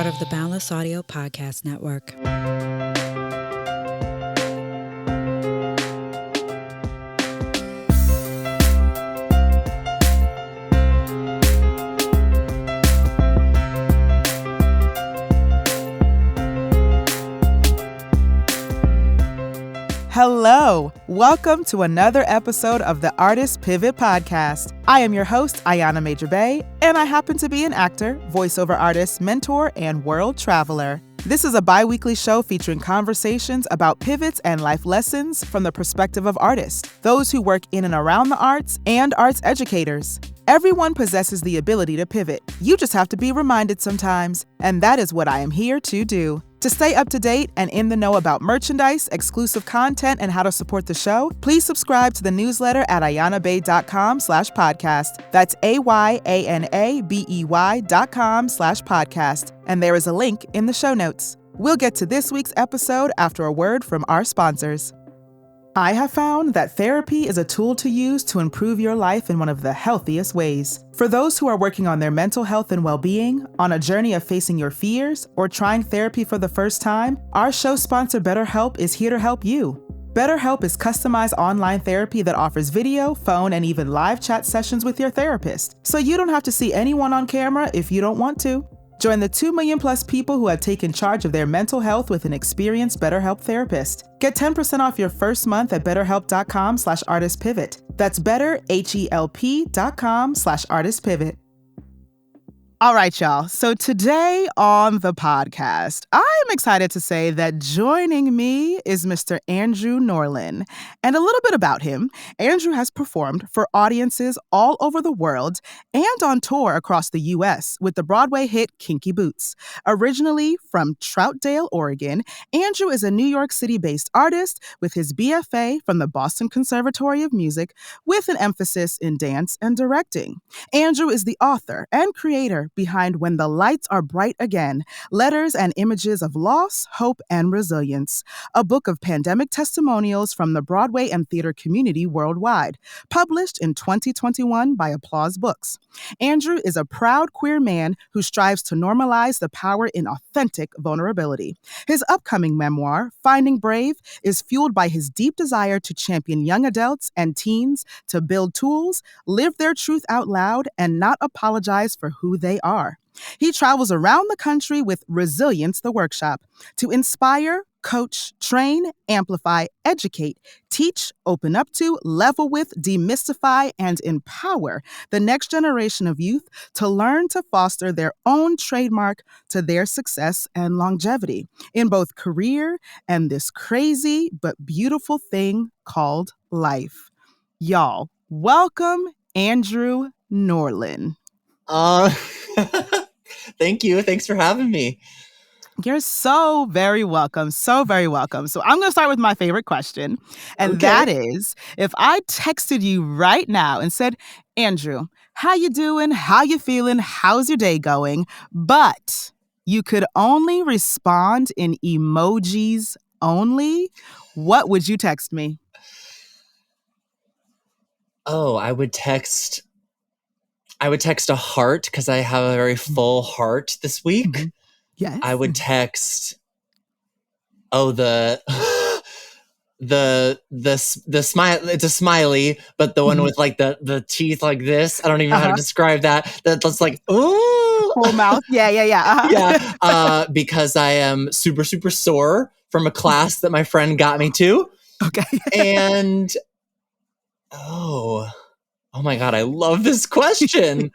part of the Boundless Audio Podcast Network. Hello, welcome to another episode of the Artist Pivot Podcast. I am your host, Ayana Major Bay, and I happen to be an actor, voiceover artist, mentor, and world traveler. This is a bi-weekly show featuring conversations about pivots and life lessons from the perspective of artists, those who work in and around the arts, and arts educators. Everyone possesses the ability to pivot. You just have to be reminded sometimes, and that is what I am here to do. To stay up to date and in the know about merchandise, exclusive content, and how to support the show, please subscribe to the newsletter at ayanabay.com/podcast. That's AYANABEY.com/podcast. And there is a link in the show notes. We'll get to this week's episode after a word from our sponsors. I have found that therapy is a tool to use to improve your life in one of the healthiest ways. For those who are working on their mental health and well-being, on a journey of facing your fears, or trying therapy for the first time, our show sponsor BetterHelp is here to help you. BetterHelp is customized online therapy that offers video, phone, and even live chat sessions with your therapist, so you don't have to see anyone on camera if you don't want to. Join the 2 million plus people who have taken charge of their mental health with an experienced BetterHelp therapist. Get 10% off your first month at betterhelp.com/artistpivot. That's betterhelp.com/artistpivot. All right, y'all. So today on the podcast, I am excited to say that joining me is Mr. Andrew Norlen. And a little bit about him. Andrew has performed for audiences all over the world and on tour across the U.S. with the Broadway hit Kinky Boots. Originally from Troutdale, Oregon, Andrew is a New York City-based artist with his BFA from the Boston Conservatory of Music with an emphasis in dance and directing. Andrew is the author and creator behind When the Lights Are Bright Again, Letters and Images of Loss, Hope, and Resilience, a book of pandemic testimonials from the Broadway and theater community worldwide, published in 2021 by Applause Books. Andrew is a proud queer man who strives to normalize the power in authentic vulnerability. His upcoming memoir, Finding Brave, is fueled by his deep desire to champion young adults and teens to build tools, live their truth out loud, and not apologize for who they are. He travels around the country with Resilience, the workshop, to inspire, coach, train, amplify, educate, teach, open up to, level with, demystify, and empower the next generation of youth to learn to foster their own trademark to their success and longevity in both career and this crazy but beautiful thing called life. Y'all, welcome Andrew Norlen. Thank you. Thanks for having me. You're so very welcome. So very welcome. So I'm going to start with my favorite question. And that is, if I texted you right now and said, Andrew, how you doing? How you feeling? How's your day going? But you could only respond in emojis only, what would you text me? Oh, I would text a heart because I have a very full heart this week. Mm-hmm. Yes. I would text, the smile. It's a smiley, but the one with like the teeth like this. I don't even know how to describe that. That's like, ooh. Full mouth. Yeah. Yeah. Because I am super, super sore from a class that my friend got me to. Okay. And oh my God, I love this question.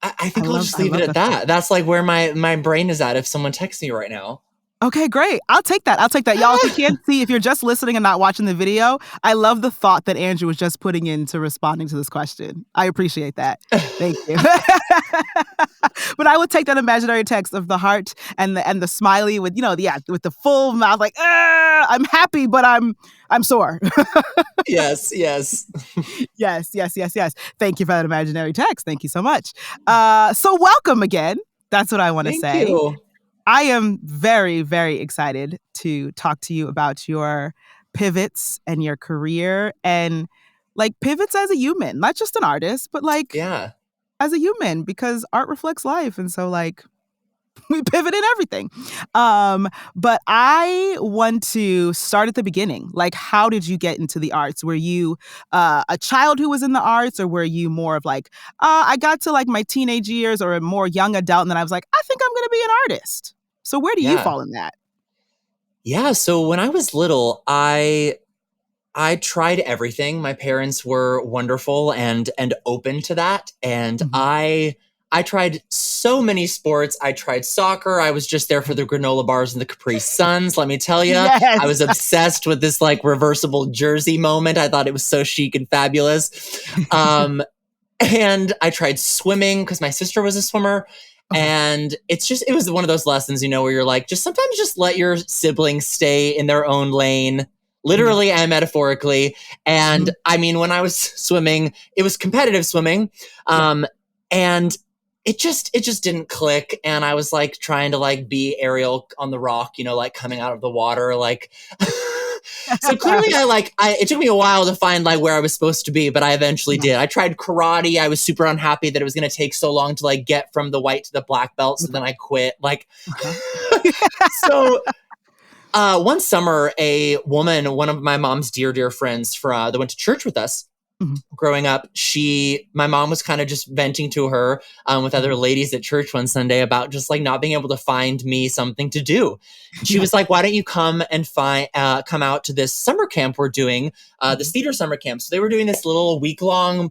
I think I'll just leave it at that. That's like where my brain is at if someone texts me right now. Okay, great. I'll take that. Y'all, if you can't see, if you're just listening and not watching the video, I love the thought that Andrew was just putting into responding to this question. I appreciate that. Thank you. But I would take that imaginary text of the heart and the smiley with, with the full mouth, like, I'm happy, but I'm sore. Yes. Yes. Thank you for that imaginary text. Thank you so much. So welcome again. That's what I want to say. Thank you. I am very, very excited to talk to you about your pivots and your career and like pivots as a human, not just an artist, but like as a human, because art reflects life. And so like We pivot in everything. But I want to start at the beginning. Like, how did you get into the arts? Were you a child who was in the arts, or were you more of like, I got to like my teenage years or a more young adult, and then I was like, I think I'm going to be an artist. So where do you fall in that? Yeah. So when I was little, I tried everything. My parents were wonderful and open to that. And I tried so many sports. I tried soccer. I was just there for the granola bars and the Capri Suns. Let me tell you, Yes. I was obsessed with this like reversible jersey moment. I thought it was so chic and fabulous. And I tried swimming because my sister was a swimmer. And it was one of those lessons, where you're like, sometimes just let your siblings stay in their own lane, literally and metaphorically. And I mean, when I was swimming, it was competitive swimming. And it just didn't click. And I was like trying to like be Ariel on the rock, like coming out of the water, like. So clearly it took me a while to find like where I was supposed to be, but I eventually did. I tried karate. I was super unhappy that it was going to take so long to like get from the white to the black belt. So then I quit. Like, so one summer, a woman, one of my mom's dear friends that went to church with us, growing up, my mom was kind of just venting to her with other ladies at church one Sunday about just like not being able to find me something to do. She was like, why don't you come out to this summer camp we're doing, this theater summer camp. So they were doing this little week-long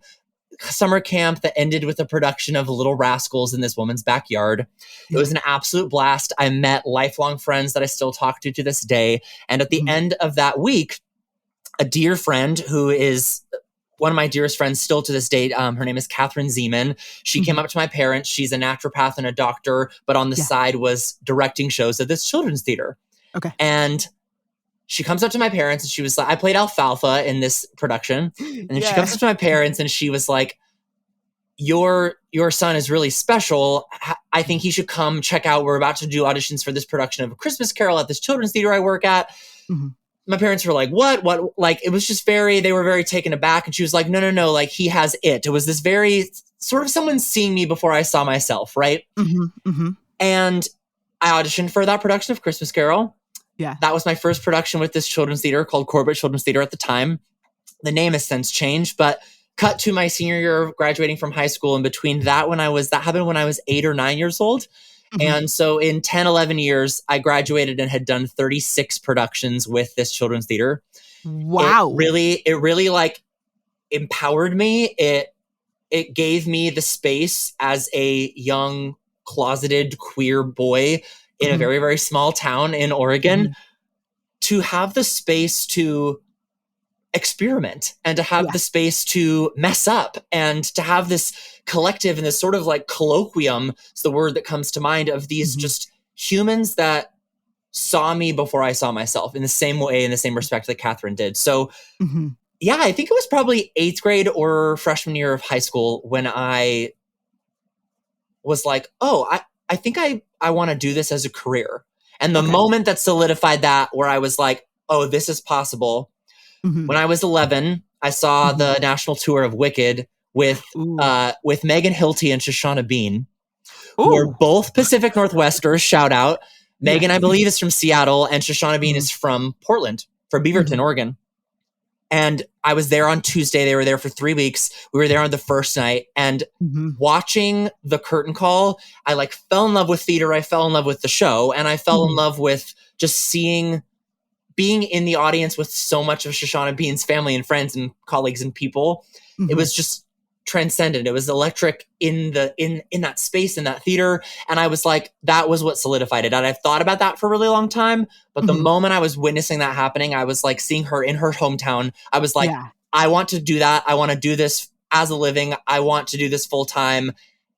summer camp that ended with a production of Little Rascals in this woman's backyard. It was an absolute blast. I met lifelong friends that I still talk to this day. And at the end of that week, a dear friend who is one of my dearest friends still to this date, her name is Catherine Zeman. She came up to my parents. She's a naturopath and a doctor, but on the side was directing shows at this children's theater. Okay. And she comes up to my parents and she was like, I played Alfalfa in this production. And then she comes up to my parents and she was like, your son is really special. I think he should come check out. We're about to do auditions for this production of A Christmas Carol at this children's theater I work at. My parents were like, what? Like, it was just they were very taken aback. And she was like, no. Like, he has it. It was this very sort of someone seeing me before I saw myself. Right. And I auditioned for that production of Christmas Carol. Yeah. That was my first production with this children's theater called Corbett Children's Theater at the time. The name has since changed, but cut to my senior year of graduating from high school. And between that happened when I was 8 or 9 years old. And so in 10, 11 years, I graduated and had done 36 productions with this children's theater. Wow. It really like empowered me. It gave me the space as a young closeted queer boy in a very, very small town in Oregon to have the space to experiment and to have the space to mess up and to have this collective and this sort of like colloquium is the word that comes to mind of these just humans that saw me before I saw myself in the same way, in the same respect that Catherine did. So yeah, I think it was probably 8th grade or freshman year of high school when I was like, oh, I think I want to do this as a career. And the moment that solidified that, where I was like, oh, this is possible. When I was 11, I saw the national tour of Wicked with Megan Hilty and Shoshana Bean, who are both Pacific Northwesters. Shout out. Megan, I believe, is from Seattle, and Shoshana Bean is from Portland, from Beaverton, Oregon. And I was there on Tuesday. They were there for 3 weeks. We were there on the first night. And watching the curtain call, I like fell in love with theater. I fell in love with the show. And I fell in love with just being in the audience with so much of Shoshana Bean's family and friends and colleagues and people. It was just transcendent. It was electric in that space, in that theater. And I was like, that was what solidified it. And I've thought about that for a really long time. But the moment I was witnessing that happening, I was like seeing her in her hometown. I was like, I want to do that. I want to do this as a living. I want to do this full time.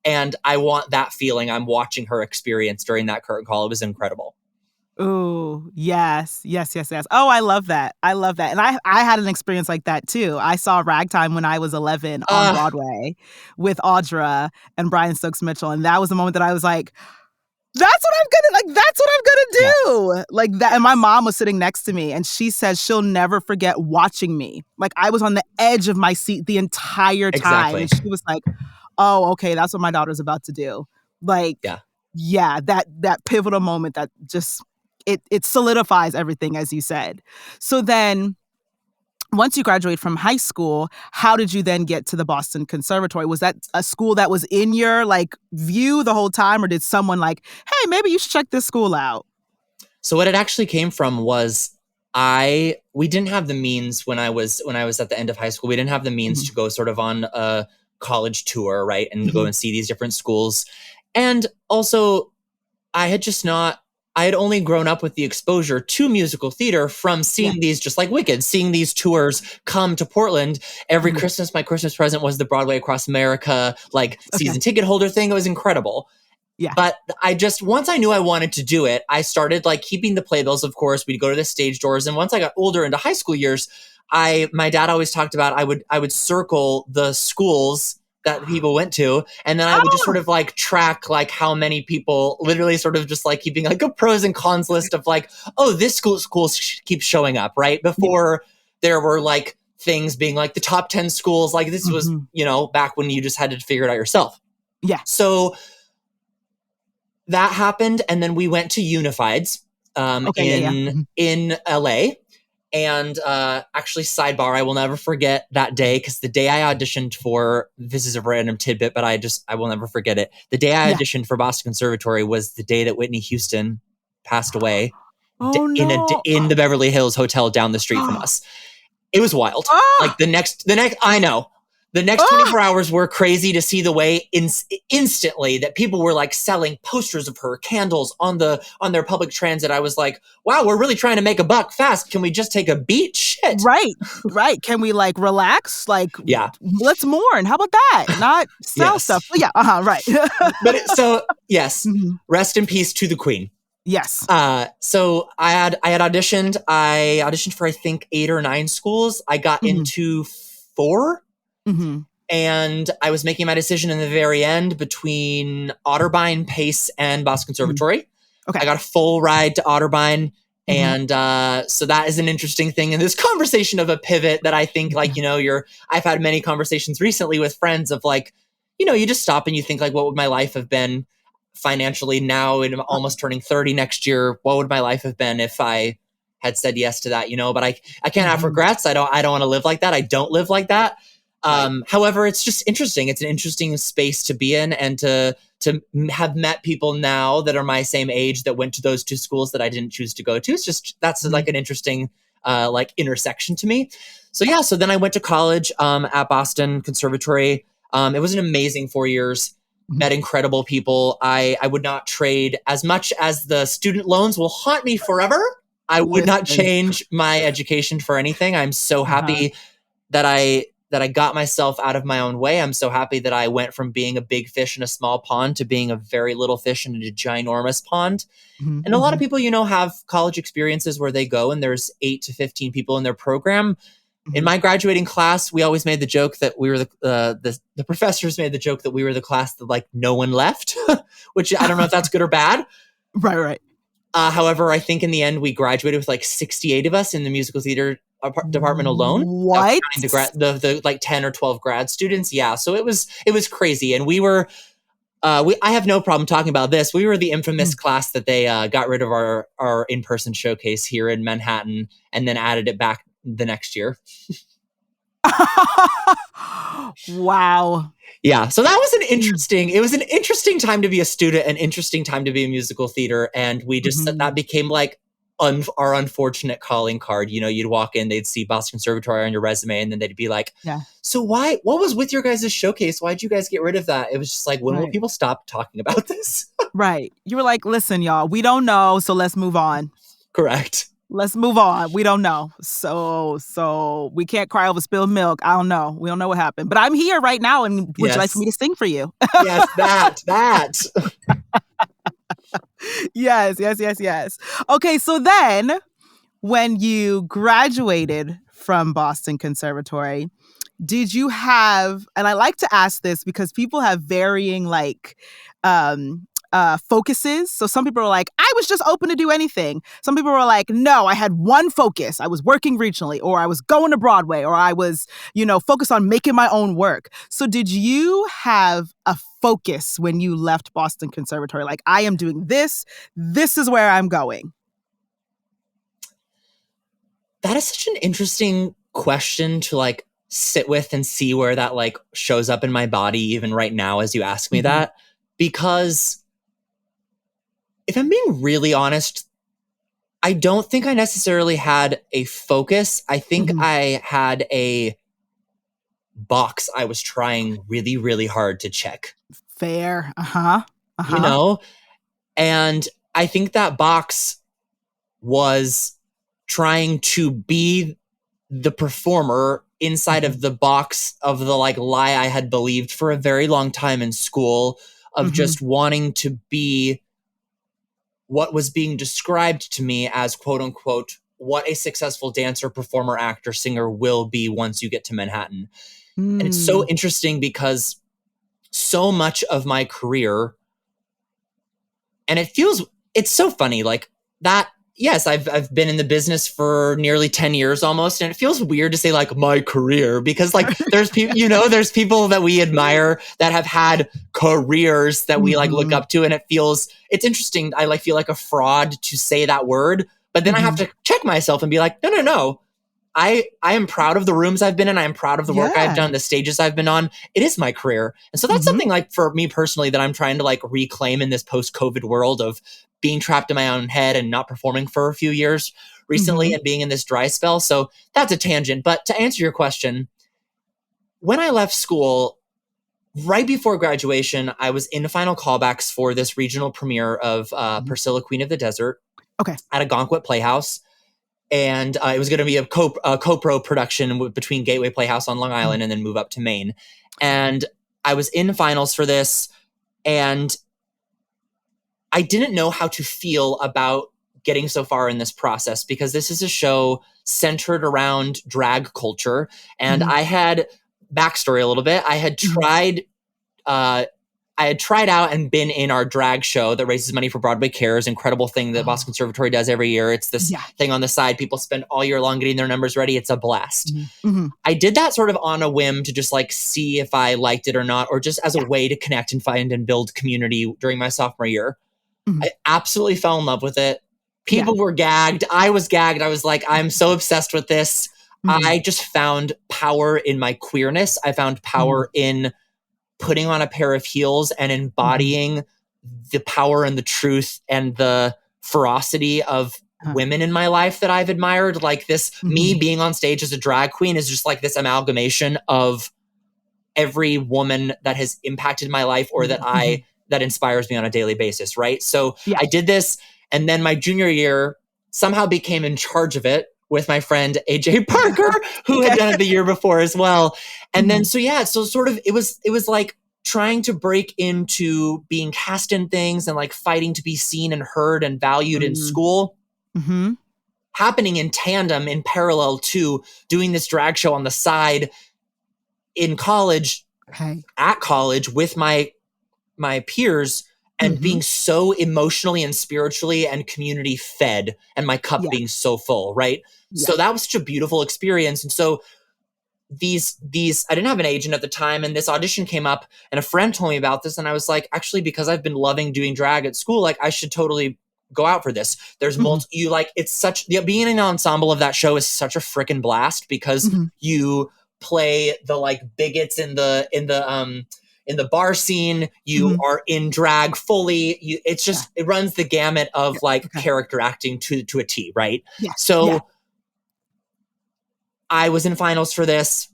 And I want that feeling I'm watching her experience during that curtain call. It was incredible. Oh, yes. Oh, I love that. And I had an experience like that too. I saw Ragtime when I was 11 on Broadway with Audra and Brian Stokes Mitchell. And that was the moment that I was like, that's what I'm gonna do. Like that. And my mom was sitting next to me and she says she'll never forget watching me. Like I was on the edge of my seat the entire time. Exactly. And she was like, oh, okay, that's what my daughter's about to do. Like, Yeah, that pivotal moment that just it solidifies everything, as you said. So then once you graduate from high school, how did you then get to the Boston Conservatory? Was that a school that was in your like view the whole time, or did someone like, hey, maybe you should check this school out? So what it actually came from was we didn't have the means when I was at the end of high school. We didn't have the means to go sort of on a college tour, right, and go and see these different schools. And also, I had only grown up with the exposure to musical theater from seeing these, just like Wicked, seeing these tours come to Portland every Christmas. My Christmas present was the Broadway Across America, like season ticket holder thing. It was incredible. Yeah. But once I knew I wanted to do it, I started like keeping the playbills, of course. We'd go to the stage doors. And once I got older into high school years, my dad always talked about, I would circle the schools that people went to. And then I would just sort of like track like how many people, literally sort of just like keeping like a pros and cons list of like, oh, this school keeps showing up, right? Before there were like things being like the top 10 schools. Like this was, back when you just had to figure it out yourself. Yeah. So that happened. And then we went to Unifieds in LA. And actually, sidebar, I will never forget that day, because the day I auditioned for, this is a random tidbit, but I will never forget it. The day I auditioned for Boston Conservatory was the day that Whitney Houston passed away in the Beverly Hills Hotel down the street from us. It was wild. Like the next, I know. The next 24 hours were crazy to see the way instantly that people were like selling posters of her, candles on their public transit. I was like, wow, we're really trying to make a buck fast. Can we just take a beat? Shit. Right. Can we like relax? Like, let's mourn. How about that? Not sell stuff. Yeah. Right. But yes, rest in peace to the Queen. Yes. So I had auditioned. I auditioned for, I think, 8 or 9 schools. I got into 4. And I was making my decision in the very end between Otterbein, Pace, and Boston Conservatory. I got a full ride to Otterbein. And so that is an interesting thing in this conversation of a pivot that I think, like, I've had many conversations recently with friends of like, you just stop and you think like, what would my life have been financially now, and I'm almost turning 30 next year? What would my life have been if I had said yes to that, But I can't have regrets. I don't want to live like that. I don't live like that. However, it's just interesting. It's an interesting space to be in, and to have met people now that are my same age that went to those 2 schools that I didn't choose to go to. It's just, that's like an interesting, like intersection to me. So yeah, so then I went to college, at Boston Conservatory. It was an amazing 4 years, met incredible people. I would not trade, as much as the student loans will haunt me forever. I would not change my education for anything. I'm so happy that I got myself out of my own way. I'm so happy that I went from being a big fish in a small pond to being a very little fish in a ginormous pond. And a lot of people, have college experiences where they go and there's 8 to 15 people in their program. In my graduating class, we always made the joke that we were the professors made the joke that we were the class that like no one left, which I don't know if that's good or bad. Right. However, I think in the end we graduated with like 68 of us in the musical theater department alone. What? The like 10 or 12 grad students. Yeah. So it was crazy. And we were, I have no problem talking about this. We were the infamous class that they got rid of our in-person showcase here in Manhattan and then added it back the next year. Wow. Yeah. So that was it was an interesting time to be a student, an interesting time to be in musical theater. And we just, that became like our unfortunate calling card. You'd walk in, they'd see Boston Conservatory on your resume, and then they'd be like, so what was with your guys' showcase? Why'd you guys get rid of that? It was just like, when will people stop talking about this? Right. You were like, listen, y'all, we don't know. So let's move on. Correct. Let's move on. We don't know. So we can't cry over spilled milk. I don't know. We don't know what happened. But I'm here right now, and would you like for me to sing for you? Yes, that. Yes. Okay, so then when you graduated from Boston Conservatory, did you have, and I like to ask this because people have varying like focuses. So some people are like, I was just open to do anything. Some people were like, no, I had one focus. I was working regionally, or I was going to Broadway, or I was, focused on making my own work. So did you have a focus when you left Boston Conservatory? Like, I am doing this. This is where I'm going. That is such an interesting question to like sit with and see where that like shows up in my body even right now as you ask me that. Because if I'm being really honest, I don't think I necessarily had a focus. I think I had a box I was trying really, really hard to check. Fair. And I think that box was trying to be the performer inside of the box of the like lie I had believed for a very long time in school of just wanting to be what was being described to me as quote unquote what a successful dancer, performer, actor, singer will be once you get to Manhattan. And it's so interesting because so much of my career, and it's so funny, like that. Yes, I've been in the business for nearly 10 years almost, and it feels weird to say like my career because like there's people, there's people that we admire that have had careers that we like look up to, and it's interesting. I like feel like a fraud to say that word, but then I have to check myself and be like, no. I am proud of the rooms I've been in. I am proud of the work I've done, the stages I've been on. It is my career. And so that's something like for me personally that I'm trying to like reclaim in this post-COVID world of being trapped in my own head and not performing for a few years recently and being in this dry spell. So that's a tangent. But to answer your question, when I left school, right before graduation, I was in the final callbacks for this regional premiere of Priscilla, Queen of the Desert at Algonquin Playhouse. And it was going to be a co-pro production between Gateway Playhouse on Long Island and then move up to Maine. And I was in finals for this, and I didn't know how to feel about getting so far in this process because this is a show centered around drag culture. And I had backstory a little bit. I had tried out and been in our drag show that raises money for Broadway Cares, incredible thing that Boston Conservatory does every year. It's this thing on the side. People spend all year long getting their numbers ready. It's a blast. I did that sort of on a whim to just like see if I liked it or not, or just as a way to connect and find and build community during my sophomore year. I absolutely fell in love with it. People were gagged. I was gagged. I was like, I'm so obsessed with this. I just found power in my queerness. I found power in putting on a pair of heels and embodying the power and the truth and the ferocity of women in my life that I've admired. Like this, me being on stage as a drag queen is just like this amalgamation of every woman that has impacted my life or that that inspires me on a daily basis. Right. So I did this. And then my junior year somehow became in charge of it with my friend AJ Parker, who had done it the year before as well. And then, so sort of, it was like trying to break into being cast in things and like fighting to be seen and heard and valued in school, happening in tandem, in parallel to doing this drag show on the side in college, at college with my peers, and being so emotionally and spiritually and community fed, and my cup being so full, right? So that was such a beautiful experience. And so these I didn't have an agent at the time, and this audition came up and a friend told me about this, and I was like, actually, because I've been loving doing drag at school, like I should totally go out for this. There's it's such, being in an ensemble of that show is such a freaking blast because you play the like bigots in the bar scene, you are in drag fully. It runs the gamut of character acting to a T, right? I was in finals for this.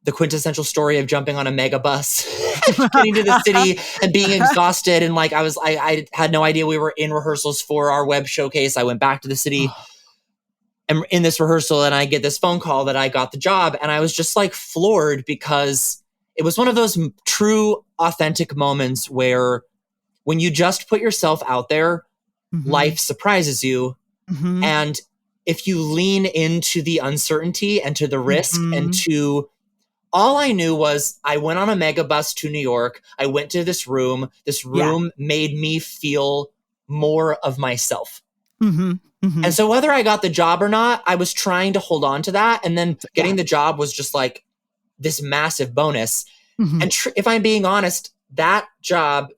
The quintessential story of jumping on a mega bus, getting to the city and being exhausted. And like, I had no idea we were in rehearsals for our web showcase. I went back to the city and in this rehearsal, and I get this phone call that I got the job. And I was just like floored because it was one of those true, authentic moments where when you just put yourself out there, life surprises you. And if you lean into the uncertainty and to the risk and to all I knew was I went on a mega bus to New York. I went to this room. This room made me feel more of myself. Mm-hmm. Mm-hmm. And so whether I got the job or not, I was trying to hold on to that. And then getting the job was just like this massive bonus. Mm-hmm. And if I'm being honest, that job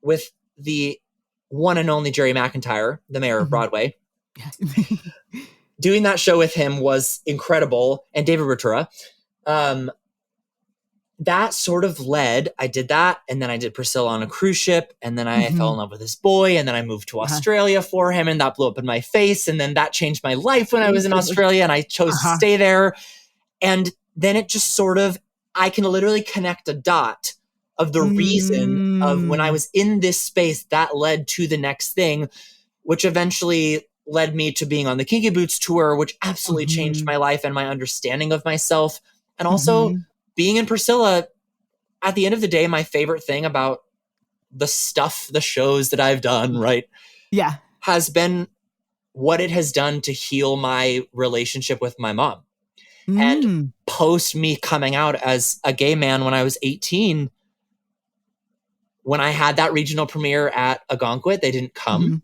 with the one and only Jerry McIntyre, the mayor of Broadway, doing that show with him was incredible. And David Ratura. That sort of led, I did that. And then I did Priscilla on a cruise ship. And then I fell in love with this boy. And then I moved to Australia for him. And that blew up in my face. And then that changed my life when I was in Australia. And I chose to stay there. And then it just sort of, I can literally connect a dot of the reason of when I was in this space that led to the next thing, which eventually led me to being on the Kinky Boots tour, which absolutely changed my life and my understanding of myself. And also being in Priscilla, at the end of the day, my favorite thing about the shows that I've done, right? Yeah. Has been what it has done to heal my relationship with my mom. And post me coming out as a gay man when I was 18, when I had that regional premiere at Algonquin, they didn't come.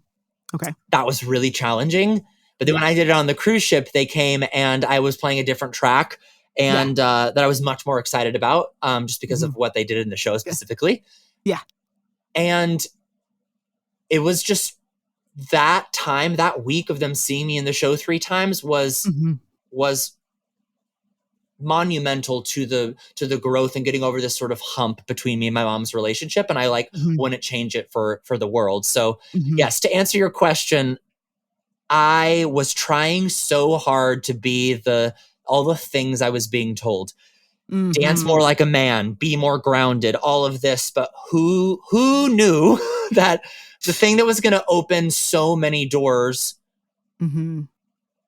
Okay. That was really challenging. But then when I did it on the cruise ship, they came and I was playing a different track and that I was much more excited about just because of what they did in the show specifically. Yeah. And it was just that time, that week of them seeing me in the show 3 times was monumental to the growth and getting over this sort of hump between me and my mom's relationship. And I wouldn't change it for the world. So yes, to answer your question, I was trying so hard to be all the things I was being told. Dance more like a man, be more grounded, all of this. But who knew that the thing that was going to open so many doors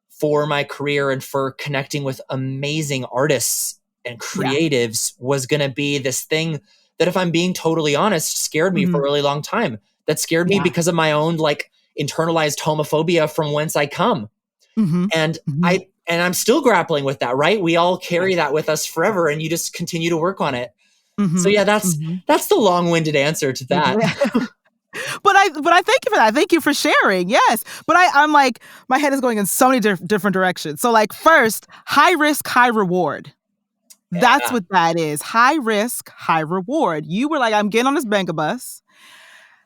for my career and for connecting with amazing artists and creatives was going to be this thing that, if I'm being totally honest, scared me for a really long time. That scared me because of my own internalized homophobia from whence I come. And I'm still grappling with that, right? We all carry that with us forever, and you just continue to work on it. So yeah, that's the long-winded answer to that. But I thank you for that. Thank you for sharing. Yes. But I'm like, my head is going in so many different directions. So first, high risk, high reward. That's what that is. High risk, high reward. You were like, I'm getting on this mega bus.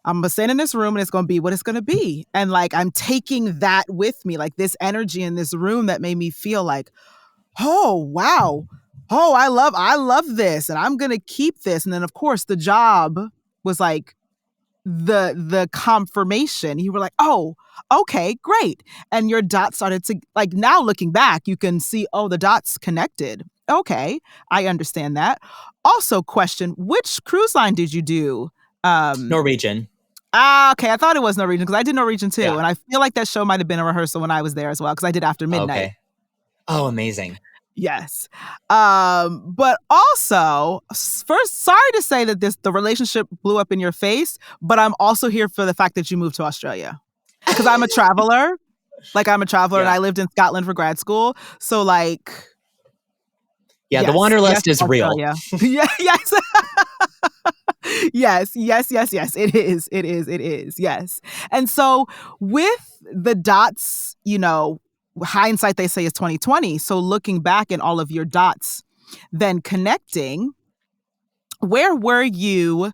I'm going to stand in this room and it's going to be what it's going to be. And I'm taking that with me, this energy in this room that made me feel like, oh, wow. Oh, I love this. And I'm going to keep this. And then of course the job was the confirmation. You were like, oh, okay, great. And your dots started to, now looking back, you can see, oh, the dots connected. Okay, I understand that. Also, question, which cruise line did you do? Norwegian. Okay. I thought it was Norwegian because I did Norwegian too. Yeah. And I feel like that show might have been a rehearsal when I was there as well because I did After Midnight. Okay. Oh, amazing. Yes. But also, first, sorry to say that the relationship blew up in your face, but I'm also here for the fact that you moved to Australia. Because I'm a traveler. And I lived in Scotland for grad school. So yeah, yes, the wanderlust is Australia. Real. Yes. yes. It is. Yes. And so with the dots, hindsight, they say, is 2020. So looking back at all of your dots, then connecting, where were you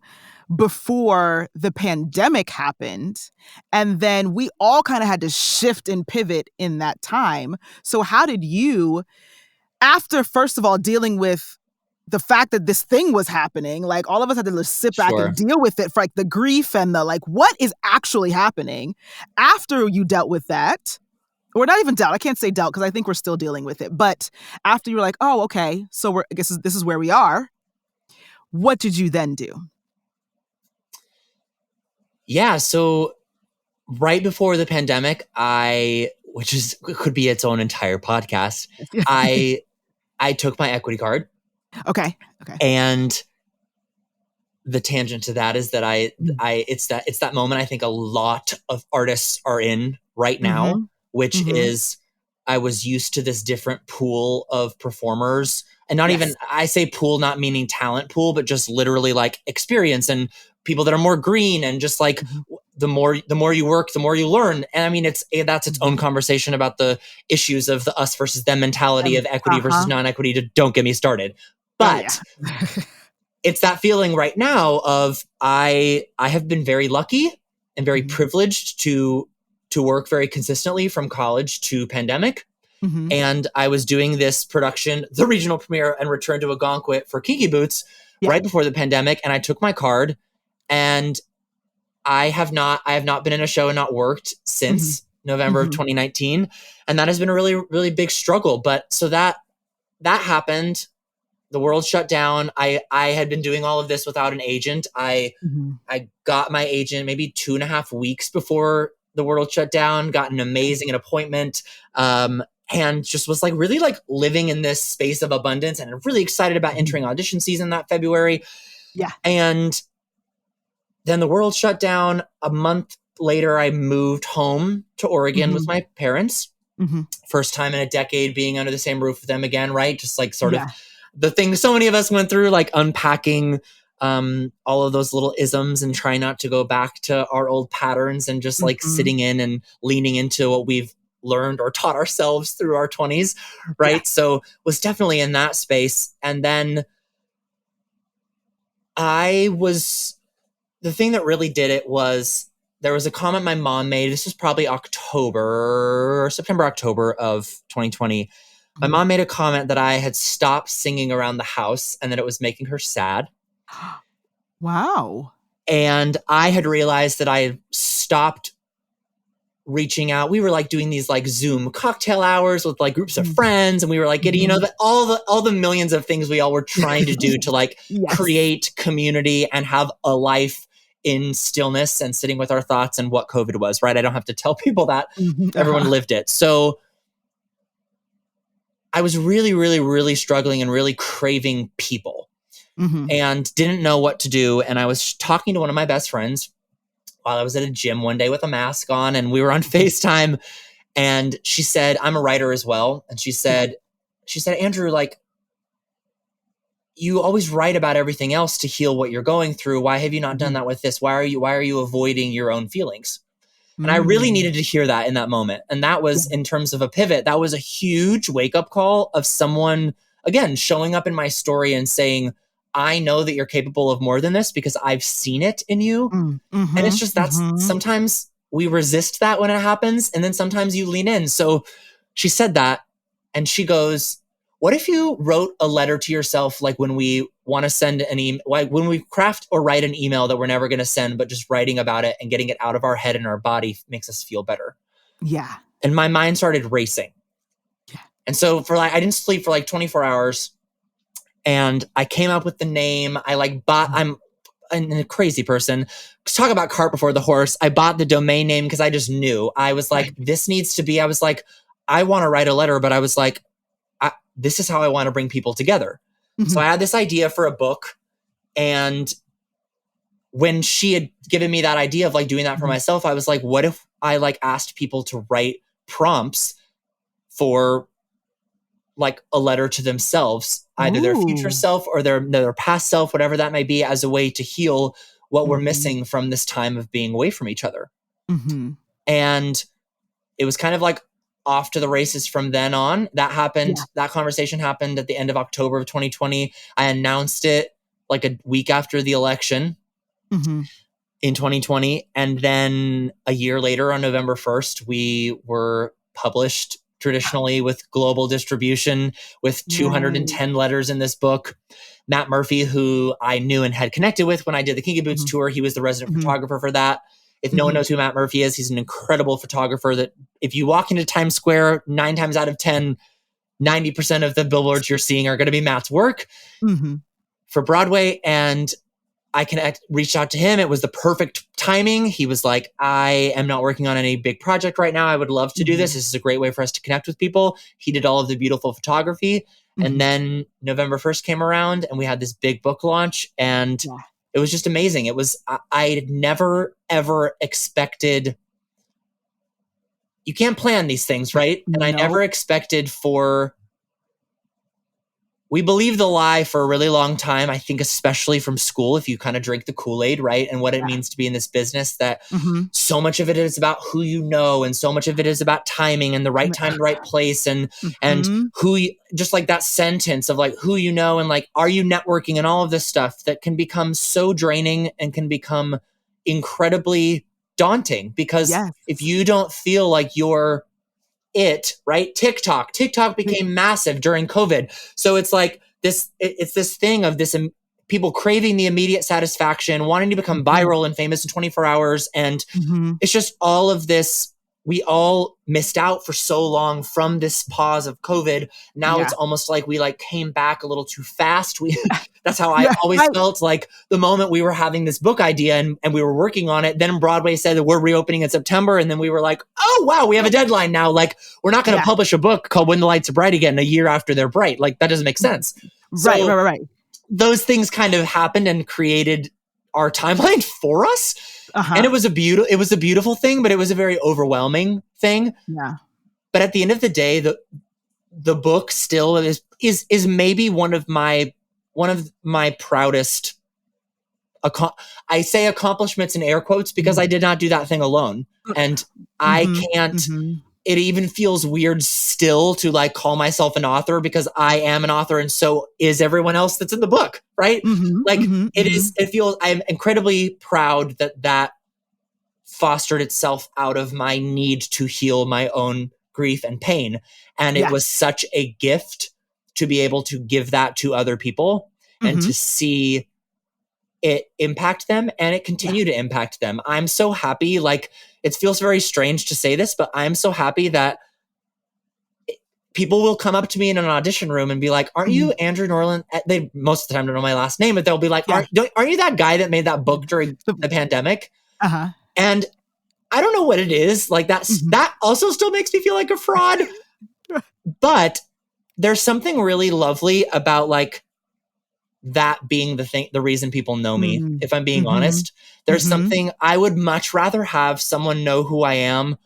before the pandemic happened? And then we all kind of had to shift and pivot in that time. So how did you, after, first of all, dealing with the fact that this thing was happening, all of us had to just sit back and deal with it for the grief and the what is actually happening. After you dealt with that, or not even dealt, I can't say dealt because I think we're still dealing with it. But after you're like, oh, okay, so I guess this is where we are. What did you then do? Yeah, so right before the pandemic, which could be its own entire podcast, I took my equity card. Okay. And the tangent to that is that it's that moment I think a lot of artists are in right now, which is I was used to this different pool of performers, and not even, I say pool, not meaning talent pool, but just literally like experience and people that are more green, and just like the more you work, the more you learn. And I mean, that's its own conversation about the issues of the us versus them mentality of equity versus non-equity. Don't get me started. But it's that feeling right now of I have been very lucky and very privileged to work very consistently from college to pandemic. And I was doing this production, the regional premiere and Return to Algonquin for Kinky Boots right before the pandemic. And I took my card, and I have not been in a show and not worked since November of 2019. And that has been a really, really big struggle. But so that happened. The world shut down. I had been doing all of this without an agent. I got my agent maybe 2.5 weeks before the world shut down, got an amazing appointment, and just was like really like living in this space of abundance, and really excited about entering audition season that February. Yeah. And then the world shut down. A month later, I moved home to Oregon with my parents. First time in a decade being under the same roof with them again, right? Just like sort of the thing so many of us went through, like unpacking all of those little isms and trying not to go back to our old patterns, and just like sitting in and leaning into what we've learned or taught ourselves through our 20s, right? So was definitely in that space. And then the thing that really did it was there was a comment my mom made. This was probably September, October of 2020. My mom made a comment that I had stopped singing around the house and that it was making her sad. Wow. And I had realized that I had stopped reaching out. We were like doing these like Zoom cocktail hours with like groups of friends, and we were like getting, all the millions of things we all were trying to do to like create community and have a life in stillness and sitting with our thoughts, and what COVID was, right? I don't have to tell people that. Everyone lived it. So I was really, really, really struggling and really craving people, and didn't know what to do. And I was talking to one of my best friends while I was at a gym one day with a mask on, and we were on FaceTime, and she said, I'm a writer as well. And she said, Andrew, like, you always write about everything else to heal what you're going through. Why have you not done that with this? Why are you avoiding your own feelings? And I really needed to hear that in that moment. And that was, in terms of a pivot, that was a huge wake-up call of someone, again, showing up in my story and saying, I know that you're capable of more than this because I've seen it in you. And it's just, sometimes we resist that when it happens, and then sometimes you lean in. So she said that, and she goes, what if you wrote a letter to yourself, like when we want to send an email, like when we craft or write an email that we're never going to send, but just writing about it and getting it out of our head and our body makes us feel better. Yeah. And my mind started racing. Yeah. And so I didn't sleep for like 24 hours. And I came up with the name. I'm a crazy person. Talk about cart before the horse. I bought the domain name because I just knew. I was like, this needs to be, I was like, I want to write a letter, but I was like, this is how I want to bring people together. So I had this idea for a book. And when she had given me that idea of like doing that for myself, I was like, what if I like asked people to write prompts for like a letter to themselves, either their future self or their past self, whatever that may be, as a way to heal what we're missing from this time of being away from each other. And it was kind of like off to the races from then on. That happened. That conversation happened at the end of October of 2020. I announced it like a week after the election in 2020. And then a year later, on November 1st, we were published traditionally with global distribution with 210 letters in this book. Matt Murphy, who I knew and had connected with when I did the Kinky Boots tour, he was the resident photographer for that. If no one knows who Matt Murphy is, he's an incredible photographer that if you walk into Times Square, 9 times out of 10, 90% of the billboards you're seeing are going to be Matt's work for Broadway. And I reached out to him. It was the perfect timing. He was like, I am not working on any big project right now. I would love to do this. This is a great way for us to connect with people. He did all of the beautiful photography. And then November 1st came around and we had this big book launch, and it was just amazing. It was, I had never, ever expected, you can't plan these things, right? And I never expected we believe the lie for a really long time, I think, especially from school, if you kind of drink the Kool-Aid, right? And what it means to be in this business, that so much of it is about who you know, and so much of it is about timing and the right time, the right place, and who you, just like that sentence of like who you know, and like, are you networking, and all of this stuff that can become so draining and can become incredibly daunting, because if you don't feel like you're right? TikTok became massive during COVID. So it's like it's this thing of this people craving the immediate satisfaction, wanting to become viral and famous in 24 hours. And it's just all of this. We all missed out for so long from this pause of COVID. Now it's almost like we like came back a little too fast. That's how I always felt, like the moment we were having this book idea and we were working on it, then Broadway said that we're reopening in September. And then we were like, oh, wow, we have a deadline now. Like, we're not going to publish a book called When the Lights Are Bright Again a year after they're bright. Like, that doesn't make sense. Right. Those things kind of happened and created our timeline for us. And it was a beautiful thing, but it was a very overwhelming thing. Yeah. But at the end of the day, the book still is maybe one of my proudest I say accomplishments in air quotes, because I did not do that thing alone. And I can't it even feels weird still to like call myself an author, because I am an author and so is everyone else that's in the book, right? It feels, I'm incredibly proud that fostered itself out of my need to heal my own grief and pain. And it was such a gift to be able to give that to other people and to see it impact them, and it continue to impact them. I'm so happy. Like, it feels very strange to say this, but I'm so happy that people will come up to me in an audition room and be like, aren't you Andrew Norlen? They most of the time don't know my last name, but they'll be like, aren't you that guy that made that book during the pandemic? And I don't know what it is. Like, that also still makes me feel like a fraud. But there's something really lovely about like that being the reason people know me. If I'm being honest, there's something I would much rather have someone know who I am,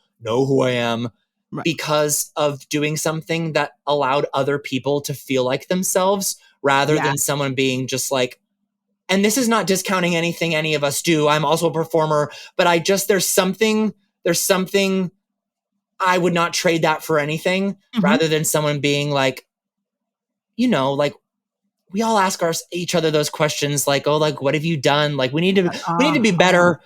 because of doing something that allowed other people to feel like themselves, rather than someone being just like, and this is not discounting anything any of us do. I'm also a performer, but there's something I would not trade that for anything, rather than someone being like, like, we all ask each other those questions, like, oh, like, what have you done? Like, we need to be better.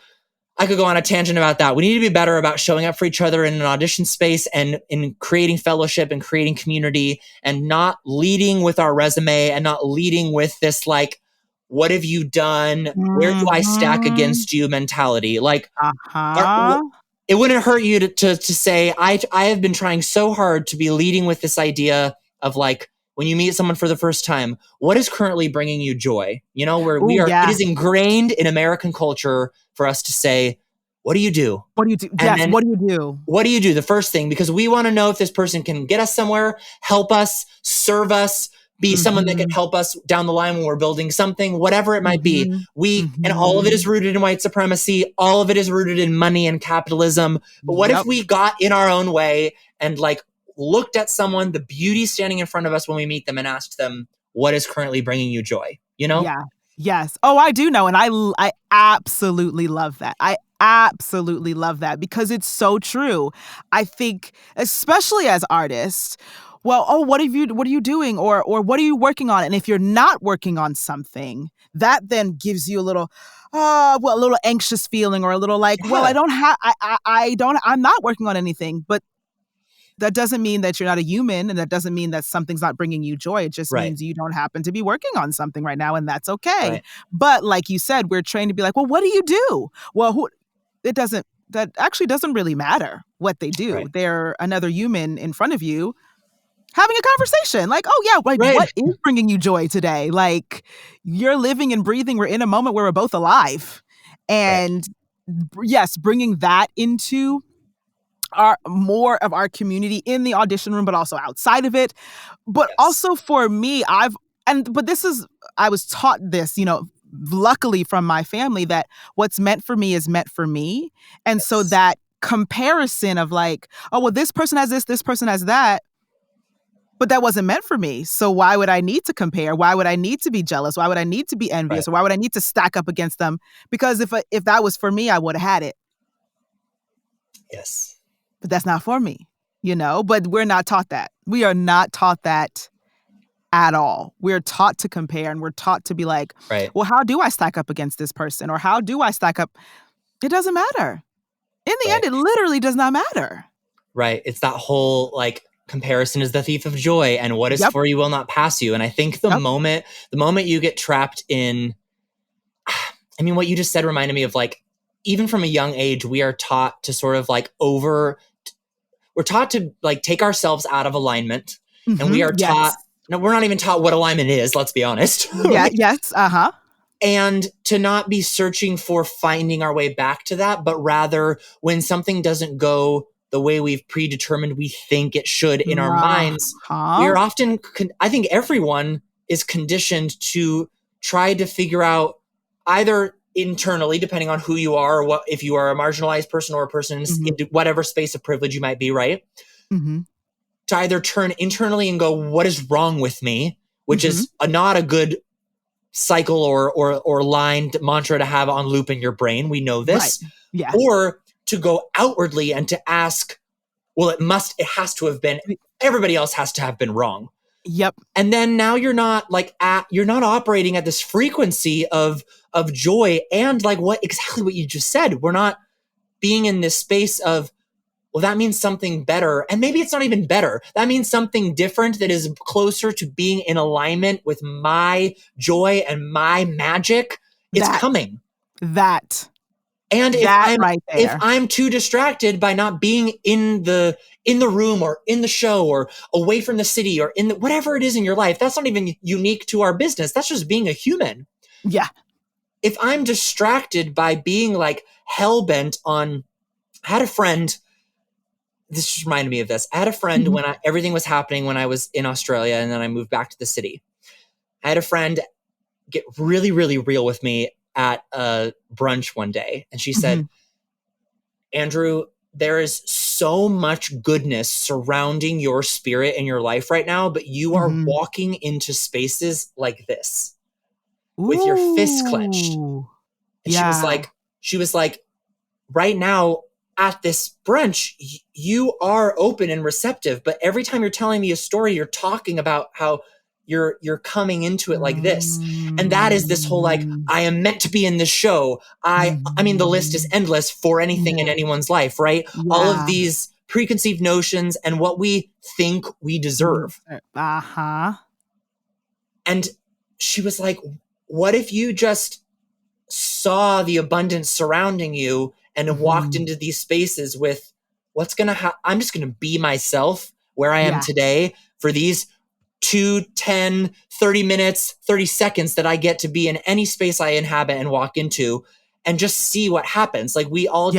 I could go on a tangent about that. We need to be better about showing up for each other in an audition space and in creating fellowship and creating community, and not leading with our resume and not leading with this, like, what have you done? Where do I stack against you mentality? Like, it wouldn't hurt you to say, I have been trying so hard to be leading with this idea of like, when you meet someone for the first time, what is currently bringing you joy? It is ingrained in American culture for us to say, what do you do? What do you do? Yes, what do you do? What do you do? The first thing, because we want to know if this person can get us somewhere, help us, serve us, be someone that can help us down the line when we're building something, whatever it might be. And all of it is rooted in white supremacy. All of it is rooted in money and capitalism. But what if we got in our own way and like looked at someone, the beauty standing in front of us when we meet them, and asked them, what is currently bringing you joy? Yeah. Yes. Oh, I do know. And I absolutely love that. I absolutely love that, because it's so true. I think, especially as artists, well, oh, what are you doing? Or what are you working on? And if you're not working on something, that then gives you a little, a little anxious feeling, or a little like, well, I'm not working on anything. But that doesn't mean that you're not a human, and that doesn't mean that something's not bringing you joy. It just means you don't happen to be working on something right now, and that's okay. Right. But like you said, we're trained to be like, well, what do you do? Well, that actually doesn't really matter what they do. Right. They're another human in front of you having a conversation. Like, oh yeah, like what is bringing you joy today? Like, you're living and breathing. We're in a moment where we're both alive. And yes, bringing that into more of our community in the audition room, but also outside of it. But also for me, I was taught this, luckily from my family, that what's meant for me is meant for me. And so that comparison of like, oh, well, this person has this person has that. But that wasn't meant for me. So why would I need to compare? Why would I need to be jealous? Why would I need to be envious? Or why would I need to stack up against them? Because if that was for me, I would have had it. Yes. But that's not for me, But we're not taught that. We are not taught that at all. We're taught to compare, and we're taught to be like, well, how do I stack up against this person? Or how do I stack up? It doesn't matter. In the end, it literally does not matter. Right. It's that whole like comparison is the thief of joy, and what is for you will not pass you. And I think the moment you get trapped in, I mean, what you just said reminded me of like, even from a young age, we are taught to sort of like we're taught to like take ourselves out of alignment. And we are taught, no, we're not even taught what alignment is, let's be honest. Yeah, yes, And to not be searching for finding our way back to that, but rather when something doesn't go the way we've predetermined we think it should in our minds, we are often, I think everyone is conditioned to try to figure out either internally, depending on who you are, or what, if you are a marginalized person or a person in whatever space of privilege you might be, right? To either turn internally and go, what is wrong with me? Which is not a good cycle or line mantra to have on loop in your brain. We know this. Right. Yeah. Or to go outwardly and to ask, well, it has to have been, everybody else has to have been wrong. Yep. And then now you're not operating at this frequency of joy and like exactly what you just said. We're not being in this space of, well, that means something better. And maybe it's not even better. That means something different that is closer to being in alignment with my joy and my magic. It's coming. And if I'm too distracted by not being in the room or in the show or away from the city or in whatever it is in your life, that's not even unique to our business. That's just being a human. Yeah. If I'm distracted by being like hell-bent on, I had a friend, this just reminded me of this. I had a friend when everything was happening when I was in Australia and then I moved back to the city. I had a friend get really, really real with me at a brunch one day. And she said, Andrew, there is so much goodness surrounding your spirit in your life right now, but you are walking into spaces like this with your fists clenched. And she was like, right now at this brunch, you are open and receptive, but every time you're telling me a story, you're talking about how you're coming into it like this. And that is this whole, like, I am meant to be in this show. I mean, the list is endless for anything in anyone's life, right? Yeah. All of these preconceived notions and what we think we deserve. And she was like, what if you just saw the abundance surrounding you and walked into these spaces with what's going to happen? I'm just going to be myself where I am today for these 2, 10, 30 minutes, 30 seconds that I get to be in any space I inhabit and walk into and just see what happens. Like we all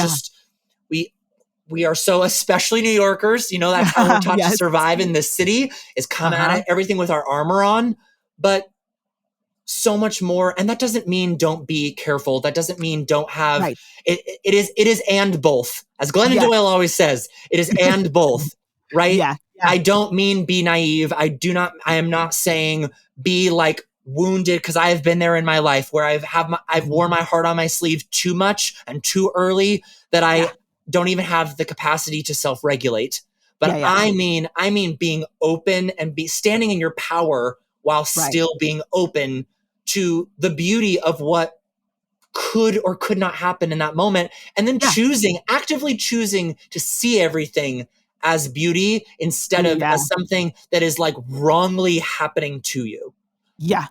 we are so, especially New Yorkers, you know, that's how we're taught to survive in this city, is come at it, everything with our armor on, but so much more. And that doesn't mean don't be careful. That doesn't mean don't have, it is and both. As Glennon Doyle always says, it is and both, right? Yeah. I don't mean be naive. I am not saying be like wounded, because I have been there in my life where I've worn my heart on my sleeve too much and too early that I don't even have the capacity to self-regulate. But I mean being open and standing in your power while still being open to the beauty of what could or could not happen in that moment. And then actively choosing to see everything as beauty instead of as something that is like wrongly happening to you. Yeah,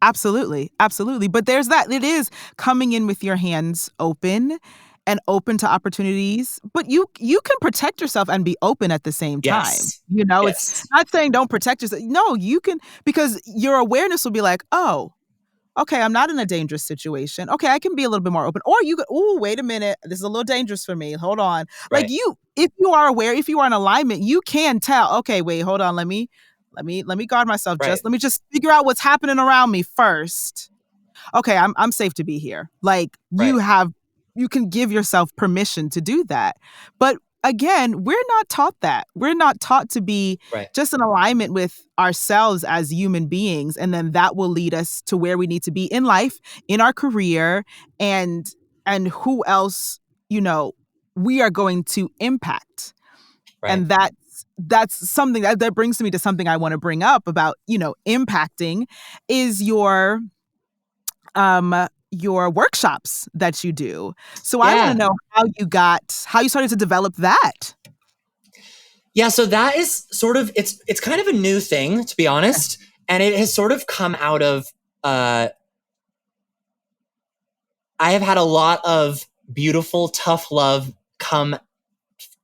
absolutely. Absolutely. But there's that. It is coming in with your hands open and open to opportunities, but you can protect yourself and be open at the same time. You know, it's not saying don't protect yourself. No, you can, because your awareness will be like, oh, okay, I'm not in a dangerous situation. Okay, I can be a little bit more open. Or you could, wait a minute, this is a little dangerous for me. Hold on. Like if you are aware, if you are in alignment, you can tell, okay, wait, hold on, let me guard myself. Let me just figure out what's happening around me first. Okay, I'm safe to be here. Like you have you can give yourself permission to do that. But again, we're not taught that. We're not taught to be Right. just in alignment with ourselves as human beings. And then that will lead us to where we need to be in life, in our career, and who else, we are going to impact. Right. And that's something that brings me to something I want to bring up about, impacting is your workshops that you do. So I want to know how you started to develop that. Yeah, so that is sort of, it's kind of a new thing, to be honest. And it has sort of come out of, I have had a lot of beautiful, tough love come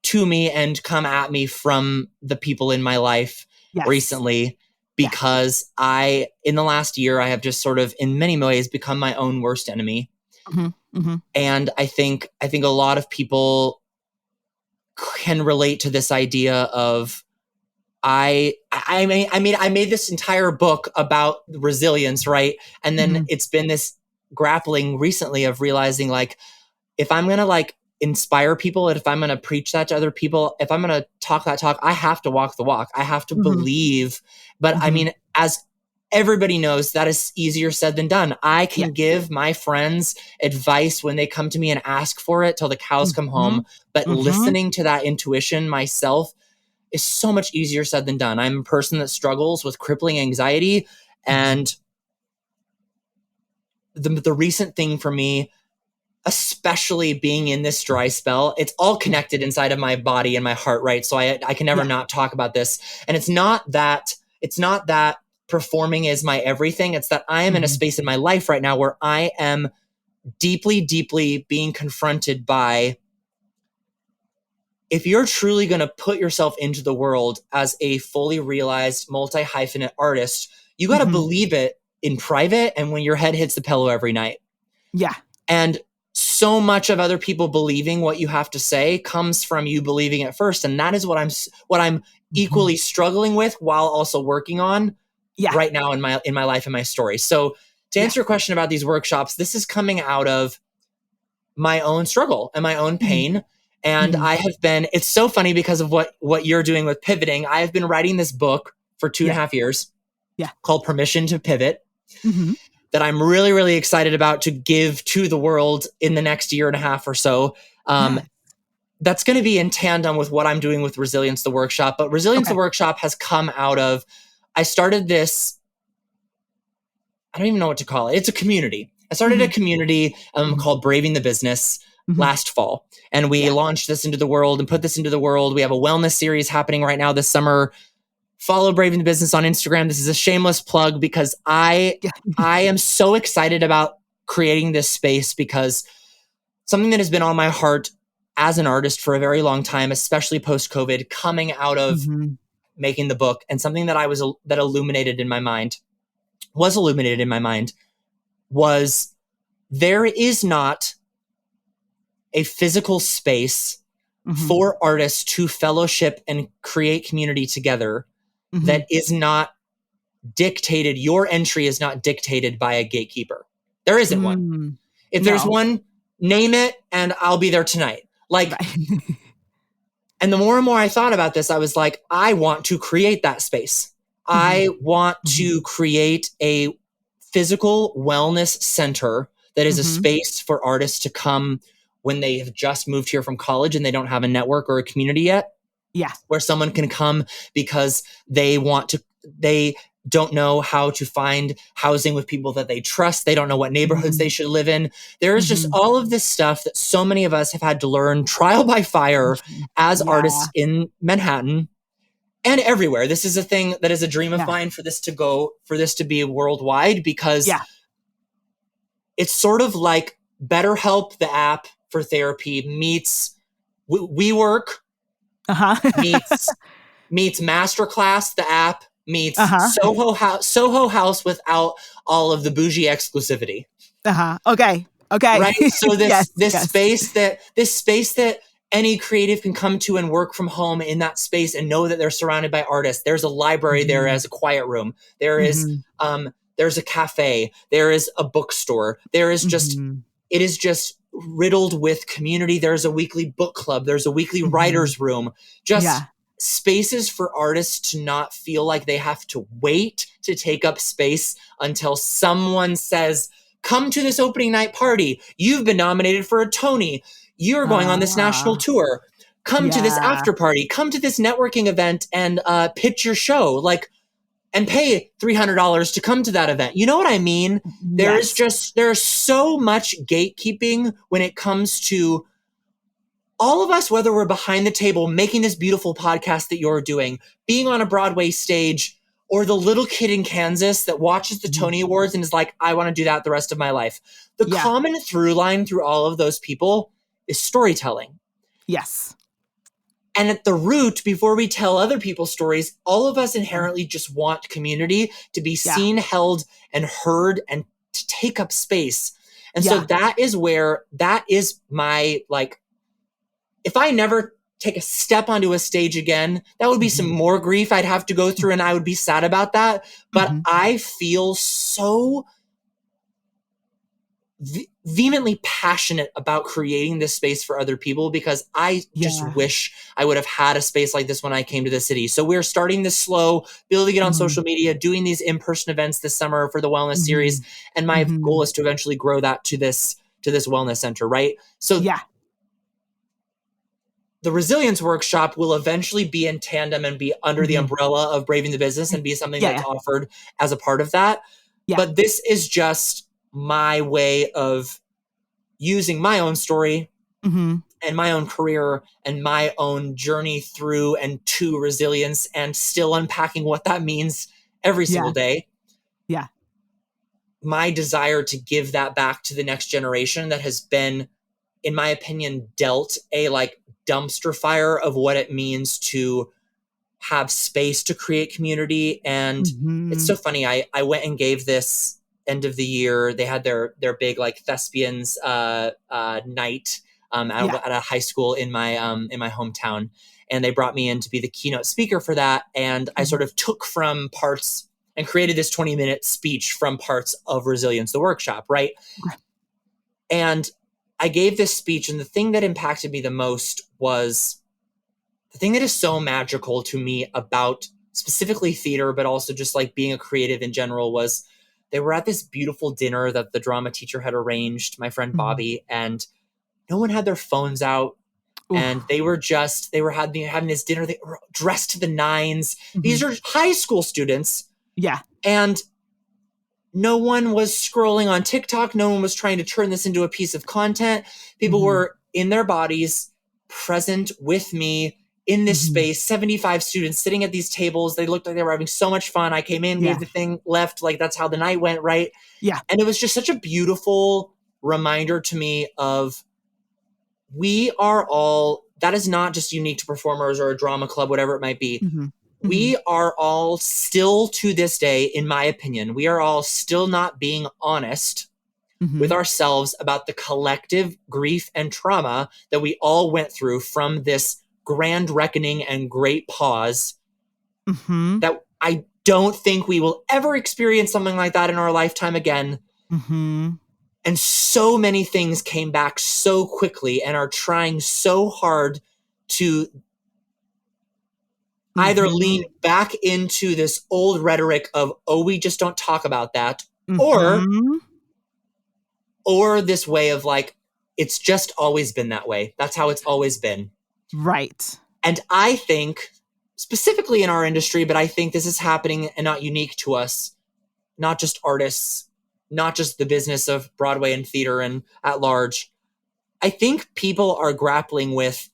to me and come at me from the people in my life recently, because in the last year, I have just sort of, in many ways, become my own worst enemy. And I think a lot of people can relate to this idea of, I made this entire book about resilience, right? And then it's been this grappling recently of realizing, like, if I'm going to like inspire people, and if I'm going to preach that to other people, if I'm going to talk that talk, I have to walk the walk. I have to believe. But I mean, as everybody knows, that is easier said than done. I can give my friends advice when they come to me and ask for it till the cows come home. But listening to that intuition myself is so much easier said than done. I'm a person that struggles with crippling anxiety. And the recent thing for me, especially being in this dry spell, it's all connected inside of my body and my heart, right? So I can never not talk about this. And it's not that performing is my everything. It's that I am in a space in my life right now where I am deeply, deeply being confronted by, if you're truly going to put yourself into the world as a fully realized multi-hyphenate artist, you got to believe it in private and when your head hits the pillow every night. Yeah. And so much of other people believing what you have to say comes from you believing it first. And that is what I'm equally struggling with while also working on right now in my life and my story. So to answer your question about these workshops, this is coming out of my own struggle and my own pain. And I have been, it's so funny because of what you're doing with pivoting. I have been writing this book for 2.5 years called Permission to Pivot. That I'm really, really excited about to give to the world in the next 1.5 years or so. That's going to be in tandem with what I'm doing with Resilience the Workshop. But Resilience the Workshop has come out of, I started this, I don't even know what to call it. It's a community. I started a community called Braving the Business last fall. And we launched this into the world and put this into the world. We have a wellness series happening right now this summer. Follow Braving the Business on Instagram. This is a shameless plug because I am so excited about creating this space, because something that has been on my heart as an artist for a very long time, especially post-COVID, coming out of making the book, and something that that was illuminated in my mind was there is not a physical space for artists to fellowship and create community together that is not dictated. Your entry is not dictated by a gatekeeper. There isn't one. If there's one, name it and I'll be there tonight. Like, and the more and more I thought about this, I was like, I want to create that space. I want to create a physical wellness center that is a space for artists to come when they have just moved here from college and they don't have a network or a community yet. Where someone can come because they don't know how to find housing with people that they trust. They don't know what neighborhoods they should live in. There is just all of this stuff that so many of us have had to learn trial by fire as artists in Manhattan and everywhere. This is a thing that is a dream of mine for this to be worldwide, because it's sort of like BetterHelp, the app for therapy, meets WeWork, meets Masterclass, the app, meets Soho House without all of the bougie exclusivity. Okay. Right. So this space that any creative can come to and work from home in that space and know that they're surrounded by artists. There's a library there as a quiet room. There is there's a cafe. There is a bookstore. There is just it is just riddled with community. There's a weekly book club. There's a weekly writer's room. Just spaces for artists to not feel like they have to wait to take up space until someone says, come to this opening night party. You've been nominated for a Tony. You're going on this national tour. Come to this after party. Come to this networking event and pitch your show. Like, and pay $300 to come to that event. You know what I mean? There's so much gatekeeping when it comes to all of us, whether we're behind the table making this beautiful podcast that you're doing, being on a Broadway stage, or the little kid in Kansas that watches the Tony Awards and is like, I want to do that the rest of my life. The common through line through all of those people is storytelling. Yes. And at the root, before we tell other people's stories, all of us inherently just want community to be seen, held, and heard, and to take up space. And so that is my, like, if I never take a step onto a stage again, that would be some more grief I'd have to go through, and I would be sad about that. But I feel so vehemently passionate about creating this space for other people, because I just wish I would have had a space like this when I came to the city. So we're starting this slow, building it on social media, doing these in-person events this summer for the wellness series. And my goal is to eventually grow that to this wellness center, right? So the resilience workshop will eventually be in tandem and be under the umbrella of Braving the Business and be something that's offered as a part of that. But this is just my way of using my own story and my own career and my own journey through and to resilience, and still unpacking what that means every single day. Yeah. My desire to give that back to the next generation that has been, in my opinion, dealt a like dumpster fire of what it means to have space to create community. And it's so funny. I went and gave this end of the year. They had their big like thespians night at a high school in my hometown, and they brought me in to be the keynote speaker for that. And I sort of took from parts and created this 20-minute speech from parts of Resilience, the workshop, right? And I gave this speech, and the thing that impacted me the most was the thing that is so magical to me about specifically theater, but also just like being a creative in general, was they were at this beautiful dinner that the drama teacher had arranged, my friend Bobby, and no one had their phones out. And they were having this dinner. They were dressed to the nines. These are high school students. Yeah. And no one was scrolling on TikTok. No one was trying to turn this into a piece of content. People were in their bodies, present with me in this space. 75 students sitting at these tables. They looked like they were having so much fun. I came in, gave the thing, left. Like, that's how the night went, right? Yeah. And it was just such a beautiful reminder to me of, we are all, that is not just unique to performers or a drama club, whatever it might be. We are all still, to this day, in my opinion, we are all still not being honest with ourselves about the collective grief and trauma that we all went through from this grand reckoning and great pause. That I don't think we will ever experience something like that in our lifetime again. And so many things came back so quickly and are trying so hard to either lean back into this old rhetoric of, oh, we just don't talk about that, or this way of like, it's just always been that way. That's how it's always been. Right. And I think, specifically in our industry, but I think this is happening and not unique to us, not just artists, not just the business of Broadway and theater and at large. I think people are grappling with,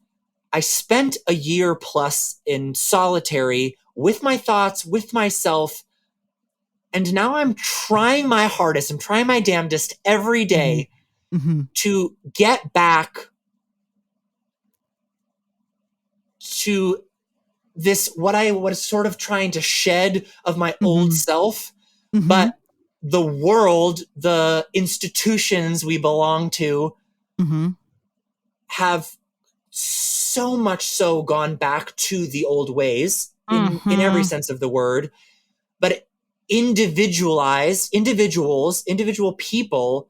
I spent a year plus in solitary with my thoughts, with myself, and now I'm trying my hardest, I'm trying my damnedest every day to get back to this, what I was sort of trying to shed of my old self, but the world, the institutions we belong to have so much so gone back to the old ways in every sense of the word. But individual people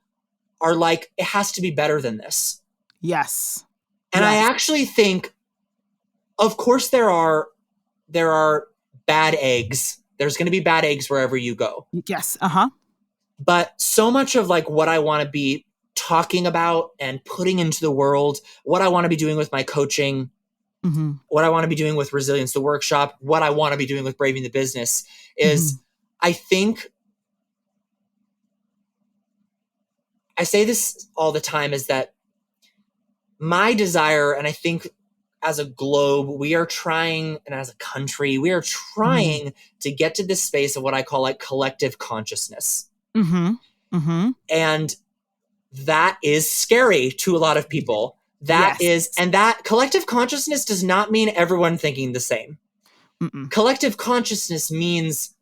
are like, it has to be better than this. Yes. And I actually think, of course, there are bad eggs. There's going to be bad eggs wherever you go. Yes. Uh-huh. But so much of like what I want to be talking about and putting into the world, what I want to be doing with my coaching, what I want to be doing with Resilience, the workshop, what I want to be doing with Braving the Business is, I think, I say this all the time, is that my desire, and I think as a globe, we are trying, and as a country, we are trying to get to this space of what I call like collective consciousness. And that is scary to a lot of people. That is, and that collective consciousness does not mean everyone thinking the same. Collective consciousness means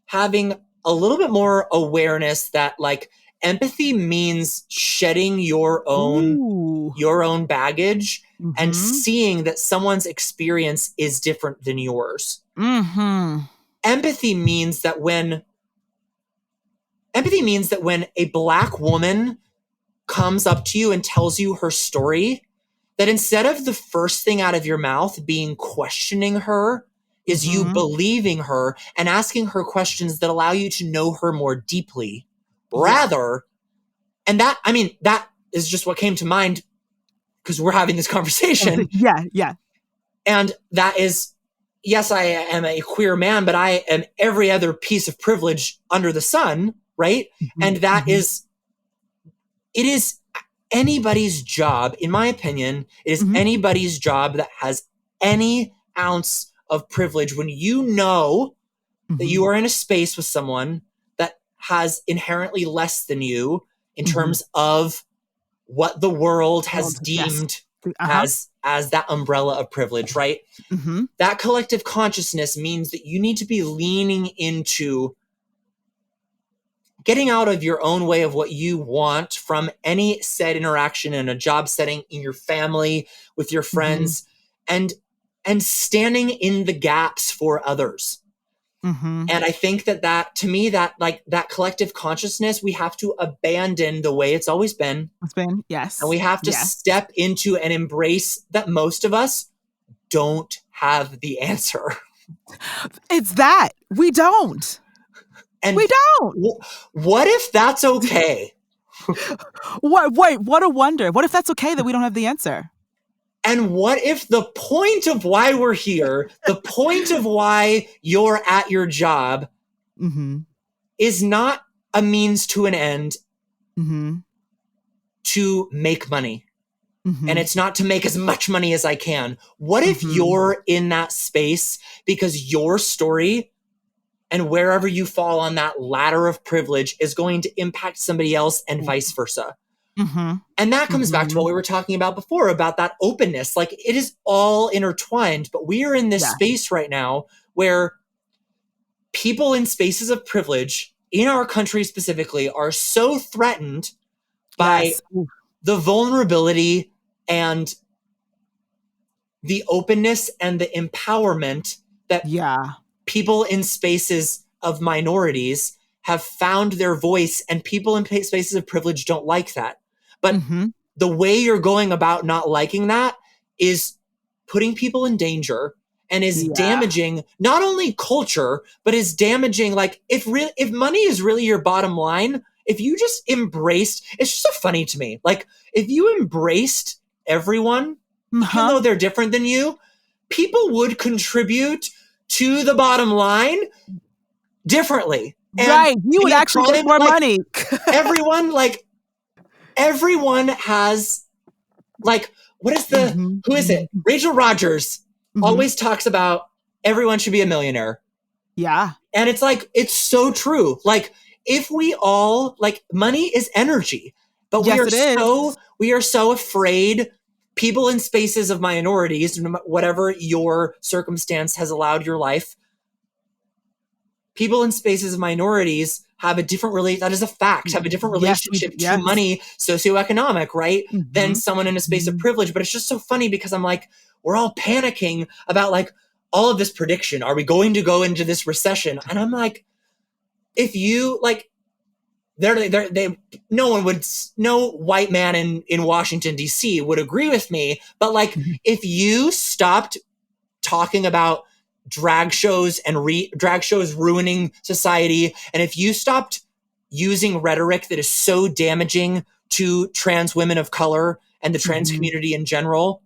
having a little bit more awareness that like empathy means shedding your own baggage and seeing that someone's experience is different than yours. Empathy means that when a Black woman comes up to you and tells you her story, that instead of the first thing out of your mouth being questioning her, is you believing her and asking her questions that allow you to know her more deeply. Rather, and that, I mean, that is just what came to mind because we're having this conversation. And that is, yes, I am a queer man, but I am every other piece of privilege under the sun, right? And that is, it is anybody's job, in my opinion, it is anybody's job that has any ounce of privilege when you know that you are in a space with someone that has inherently less than you in terms of what the world has deemed as that umbrella of privilege, right? That collective consciousness means that you need to be leaning into getting out of your own way of what you want from any said interaction in a job setting, in your family, with your friends, and standing in the gaps for others. And I think that to me, that like that collective consciousness, we have to abandon the way it's always been. And we have to step into and embrace that most of us don't have the answer. It's that. We don't. And we don't. What if that's okay? Wait, what a wonder. What if that's okay that we don't have the answer? And what if the point of why we're here, the point of why you're at your job is not a means to an end to make money? And it's not to make as much money as I can. What if you're in that space because your story and wherever you fall on that ladder of privilege is going to impact somebody else and vice versa? And that comes back to what we were talking about before, about that openness. Like, it is all intertwined, but we are in this space right now where people in spaces of privilege in our country specifically are so threatened by the vulnerability and the openness and the empowerment that people in spaces of minorities have found their voice, and people in spaces of privilege don't like that. But the way you're going about not liking that is putting people in danger and is damaging not only culture, but is damaging, like, if money is really your bottom line, if you just embraced, it's just so funny to me. Like, if you embraced everyone, even though they're different than you, people would contribute to the bottom line differently. And you would actually get more money. Everyone has, like, what is who is it? Rachel Rodgers always talks about everyone should be a millionaire. And it's like, it's so true. Like, if we all, like, money is energy, but we are so afraid. People in spaces of minorities, whatever your circumstance has allowed your life, people in spaces of minorities have a different that is a fact, have a different relationship to money, socioeconomic, right? Than someone in a space of privilege. But it's just so funny because I'm like, we're all panicking about, like, all of this prediction. Are we going to go into this recession? And I'm like, if you, like, no white man in Washington, D.C. would agree with me. But like, if you stopped talking about drag shows and drag shows ruining society, and if you stopped using rhetoric that is so damaging to trans women of color and the trans community in general,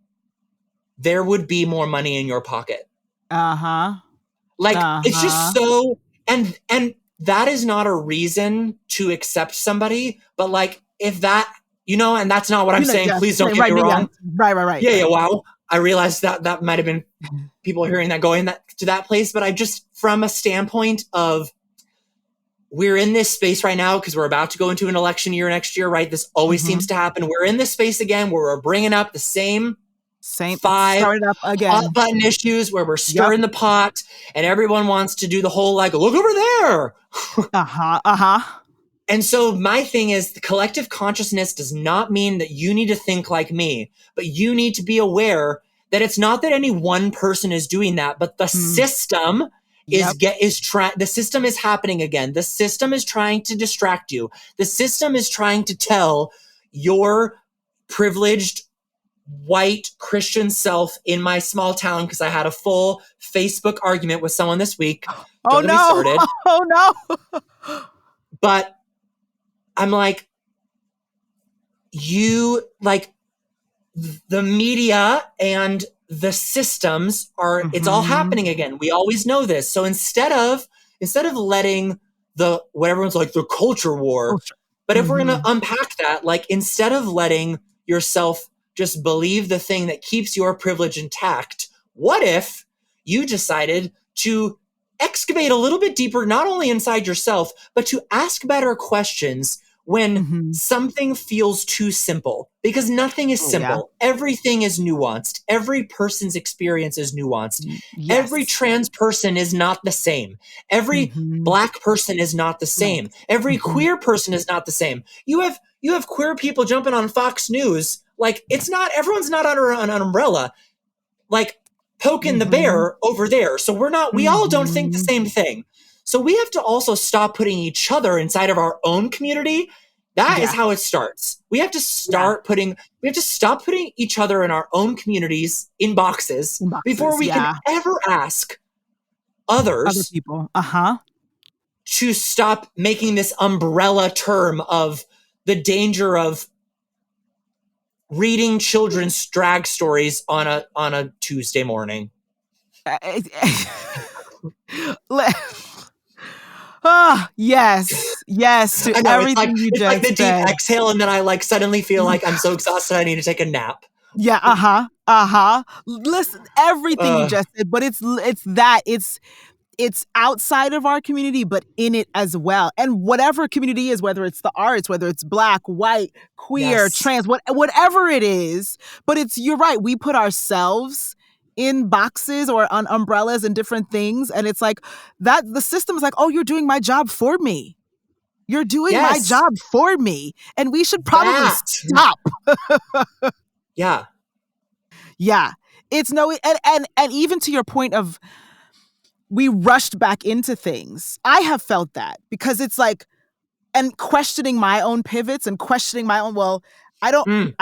there would be more money in your pocket. Like, it's just so, and that is not a reason to accept somebody, but like, if that, and that's not what I'm saying. Please don't get me wrong. Right. Yeah. Wow. I realized that might've been people hearing that going to that place, but I just, from a standpoint of, we're in this space right now because we're about to go into an election year next year, right? This always seems to happen. We're in this space again where we're bringing up the same 5 hot button issues where we're stirring the pot and everyone wants to do the whole like, look over there. And so my thing is, the collective consciousness does not mean that you need to think like me, but you need to be aware that it's not that any one person is doing that, but the system the system is happening again. The system is trying to distract you. The system is trying to tell your privileged white Christian self in my small town, because I had a full Facebook argument with someone this week. Oh no. But I'm like, the media and the systems are, it's all happening again. We always know this. So instead of letting what everyone's like, the culture war, but if we're going to unpack that, like, instead of letting yourself just believe the thing that keeps your privilege intact, what if you decided to excavate a little bit deeper, not only inside yourself, but to ask better questions when something feels too simple? Because nothing is simple. Everything is nuanced. Every person's experience is nuanced. Every trans person is not the same. Every black person is not the same. Every queer person is not the same. You have queer people jumping on Fox News. Like, everyone's not under an umbrella, like poking the bear over there. So we all don't think the same thing. So we have to also stop putting each other inside of our own community. That is how it starts. We have to stop putting each other in our own communities in boxes before we can ever ask other people to stop making this umbrella term of the danger of reading children's drag stories on a Tuesday morning. Yes to I know, everything you just like the said. deep exhale, and then I like suddenly feel like I'm so exhausted I need to take a nap. Listen, everything you just said, but it's outside of our community, but in it as well. And whatever community is, whether it's the arts, whether it's black, white, queer, trans, whatever it is, but you're right, we put ourselves in boxes or on umbrellas and different things. And it's like that the system is like, oh, you're doing my job for me. You're doing my job for me. And we should probably stop. Yeah. It's and even to your point of we rushed back into things. I have felt that because it's like, and questioning my own pivots and questioning my own, I didn't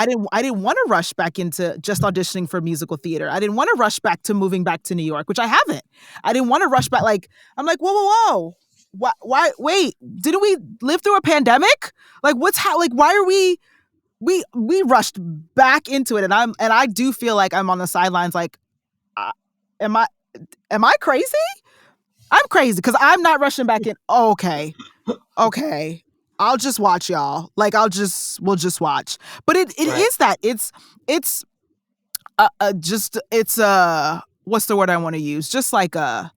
want to rush back into just auditioning for musical theater. I didn't want to rush back to moving back to New York, which I haven't. I didn't want to rush back. Like, I'm like, whoa. Why, wait, didn't we live through a pandemic? Like, why are we rushed back into it? And I do feel like I'm on the sidelines. Like, am I crazy? I'm crazy because I'm not rushing back in. Oh, okay. I'll just watch y'all. Like, we'll just watch. But it is that it's what's the word I want to use? Just like a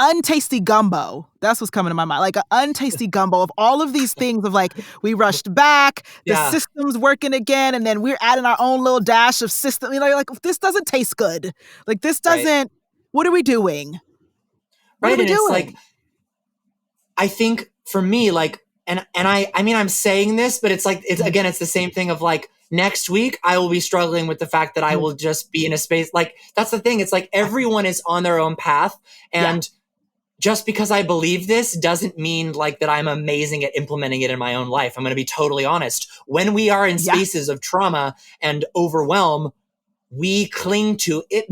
untasty gumbo. That's what's coming to my mind. Like an untasty gumbo of all of these things of like, we rushed back, the system's working again, and then we're adding our own little dash of system. You're like, this doesn't taste good. Like, this doesn't, what are we doing? What are we doing? It's like, I think for me, like, and I mean, I'm saying this, but it's like, it's the same thing of like, next week, I will be struggling with the fact that I will just be in a space. Like, that's the thing. It's like everyone is on their own path. And just because I believe this doesn't mean like that I'm amazing at implementing it in my own life. I'm going to be totally honest. When we are in spaces of trauma and overwhelm, we cling to it.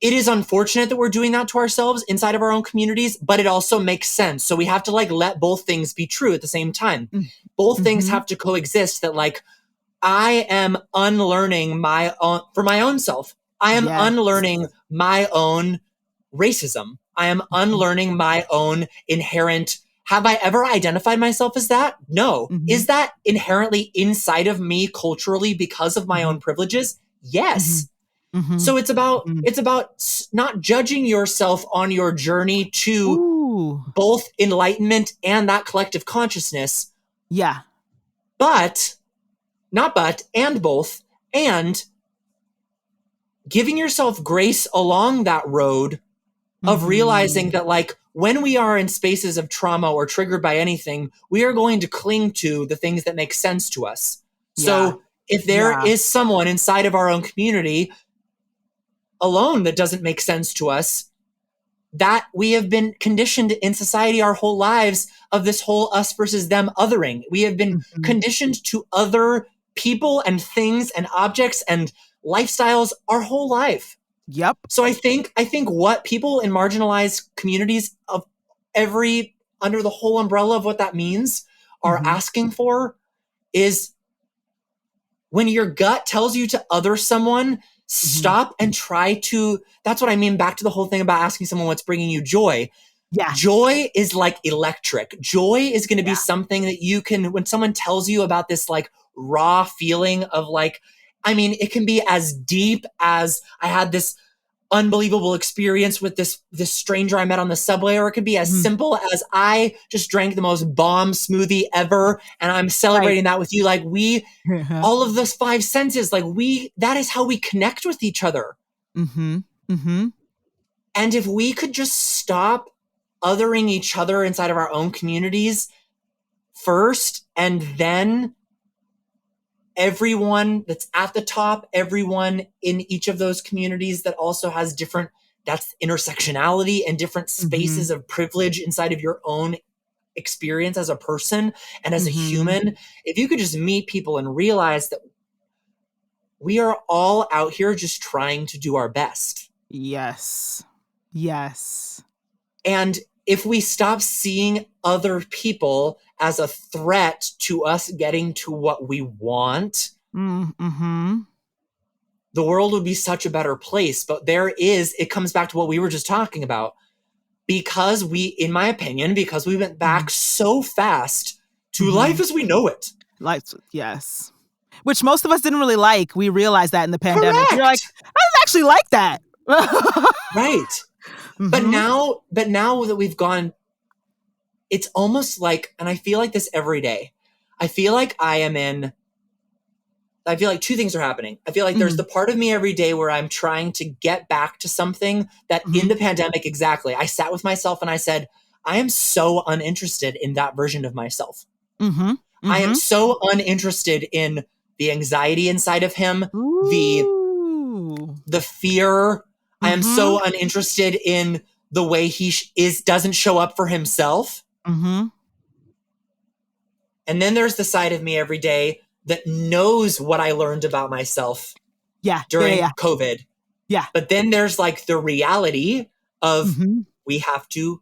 It is unfortunate that we're doing that to ourselves inside of our own communities, but it also makes sense. So we have to like let both things be true at the same time. Both things have to coexist, that like I am unlearning for my own self. I am unlearning my own racism. I am unlearning my own inherent. Have I ever identified myself as that? No. Is that inherently inside of me culturally because of my own privileges? Yes. So it's about not judging yourself on your journey to both enlightenment and that collective consciousness. Yeah. And both, and giving yourself grace along that road of realizing that like when we are in spaces of trauma or triggered by anything, we are going to cling to the things that make sense to us. So if there is someone inside of our own community alone that doesn't make sense to us, that we have been conditioned in society our whole lives of this whole us versus them othering. We have been conditioned to other people and things and objects and lifestyles our whole life. Yep. So I think what people in marginalized communities of under the whole umbrella of what that means are asking for is, when your gut tells you to other someone, stop and try to, that's what I mean, back to the whole thing about asking someone what's bringing you joy. Yeah. Joy is like electric. Joy is going to be something that you can, when someone tells you about this like raw feeling of like, I mean, it can be as deep as I had this unbelievable experience with this stranger I met on the subway, or it could be as simple as I just drank the most bomb smoothie ever and I'm celebrating that with you. Like all of those 5 senses, like that is how we connect with each other. And if we could just stop othering each other inside of our own communities first, and then everyone that's at the top, everyone in each of those communities that also has that's intersectionality and different spaces of privilege inside of your own experience as a person and as a human. If you could just meet people and realize that we are all out here just trying to do our best. Yes. And if we stop seeing other people as a threat to us getting to what we want, the world would be such a better place. But it comes back to what we were just talking about. Because in my opinion, because we went back so fast to life as we know it. Yes. Which most of us didn't really like. We realized that in the pandemic. Correct. You're like, I didn't actually like that. Right. But now that we've gone, it's almost like, and I feel like this every day, I feel like 2 things are happening. I feel like there's the part of me every day where I'm trying to get back to something that in the pandemic, exactly, I sat with myself and I said, I am so uninterested in that version of myself. I am so uninterested in the anxiety inside of him, the fear. I am so uninterested in the way he doesn't show up for himself. And then there's the side of me every day that knows what I learned about myself during COVID. Yeah. But then there's like the reality of we have to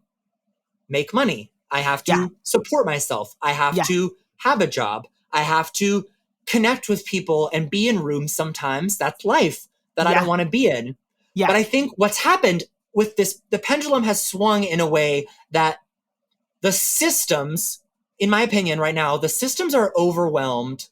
make money. I have to support myself. I have to have a job. I have to connect with people and be in rooms sometimes. That's life that I don't want to be in. Yeah. But I think what's happened with this, the pendulum has swung in a way that the systems, in my opinion right now, the systems are overwhelmed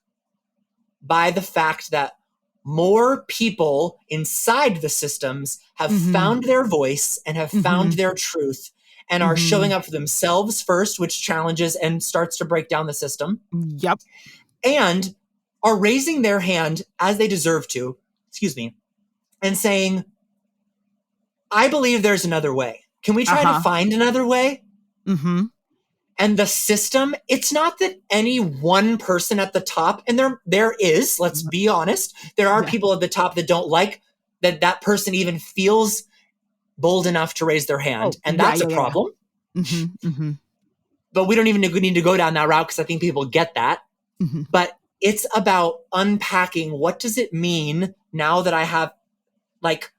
by the fact that more people inside the systems have found their voice and have found their truth and are showing up for themselves first, which challenges and starts to break down the system. Yep. And are raising their hand as they deserve to, and saying, I believe there's another way. Can we try to find another way? And the system, it's not that any one person at the top, and there is, let's be honest, there are people at the top that don't like that person even feels bold enough to raise their hand. And that's a problem. But we don't even need to go down that route because I think people get that. But it's about unpacking, what does it mean now that I have, like,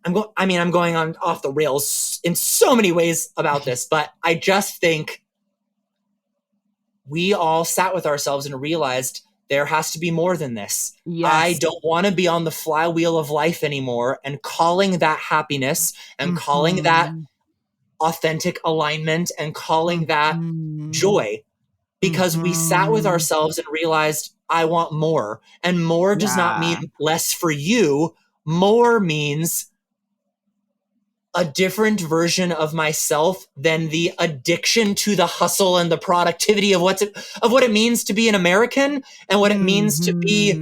I'm going on off the rails in so many ways about this, but I just think we all sat with ourselves and realized there has to be more than this. Yes. I don't want to be on the flywheel of life anymore, and calling that happiness and calling that authentic alignment and calling that joy, because we sat with ourselves and realized I want more. And more does not mean less for you. More means a different version of myself than the addiction to the hustle and the productivity of what it means to be an American and what it means to be,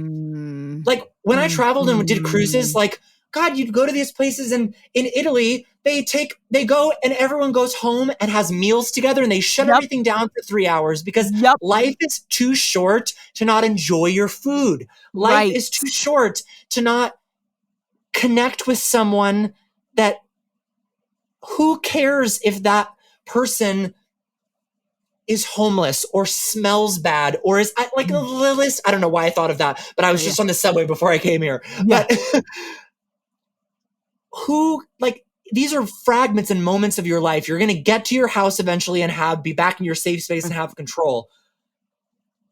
like, when I traveled and did cruises, like, God, you'd go to these places, and in Italy, they go and everyone goes home and has meals together, and they shut everything down for 3 hours because life is too short to not enjoy your food. Life is too short to not connect with someone that, who cares if that person is homeless or smells bad or is like a list. I don't know why I thought of that, but I was just on the subway before I came here. But who, like, these are fragments and moments of your life. You're going to get to your house eventually and be back in your safe space and have control.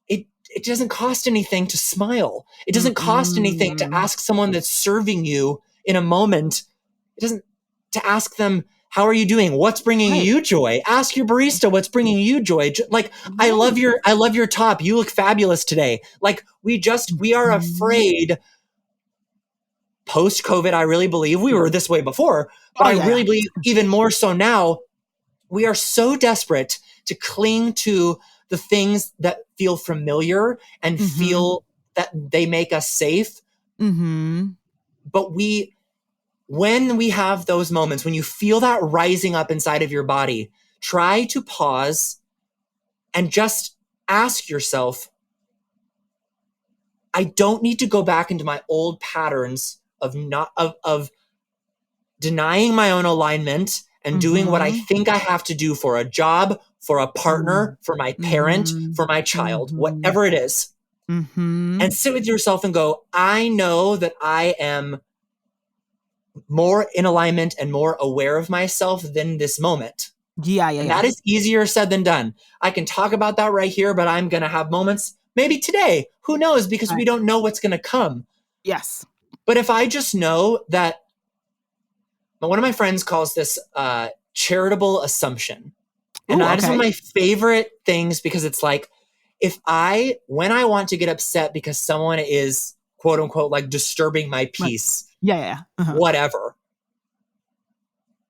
It doesn't cost anything to smile. It doesn't cost anything to ask someone that's serving you in a moment. It doesn't, to ask them, how are you doing? What's bringing you joy? Ask your barista what's bringing you joy. Like, I love your top. You look fabulous today. Like, we are afraid. Post-COVID, I really believe we were this way before, but I really believe even more so now, we are so desperate to cling to the things that feel familiar and feel that they make us safe. But when we have those moments, when you feel that rising up inside of your body, try to pause and just ask yourself, I don't need to go back into my old patterns of denying my own alignment and doing what I think I have to do for a job, for a partner, for my parent, for my child, whatever it is. And sit with yourself and go, I know that I am more in alignment and more aware of myself than this moment. And that is easier said than done. I can talk about that right here, but I'm going to have moments maybe today. Who knows? Because we don't know what's going to come. Yes. But if I just know that, one of my friends calls this charitable assumption. And that is one of my favorite things, because it's like, when I want to get upset because someone is, quote unquote, like, disturbing my peace, whatever,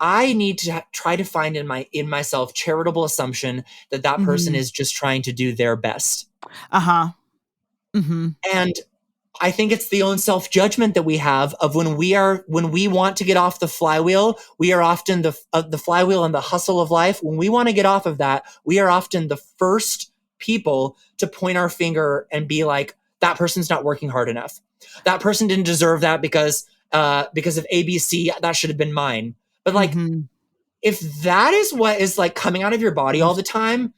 I need to try to find in myself charitable assumption that person is just trying to do their best. And I think it's the own self-judgment that we have of when we want to get off the flywheel, we are often the flywheel and the hustle of life. When we want to get off of that, we are often the first people to point our finger and be like, that person's not working hard enough. That person didn't deserve that because of ABC, that should have been mine. But like, if that is what is like coming out of your body all the time,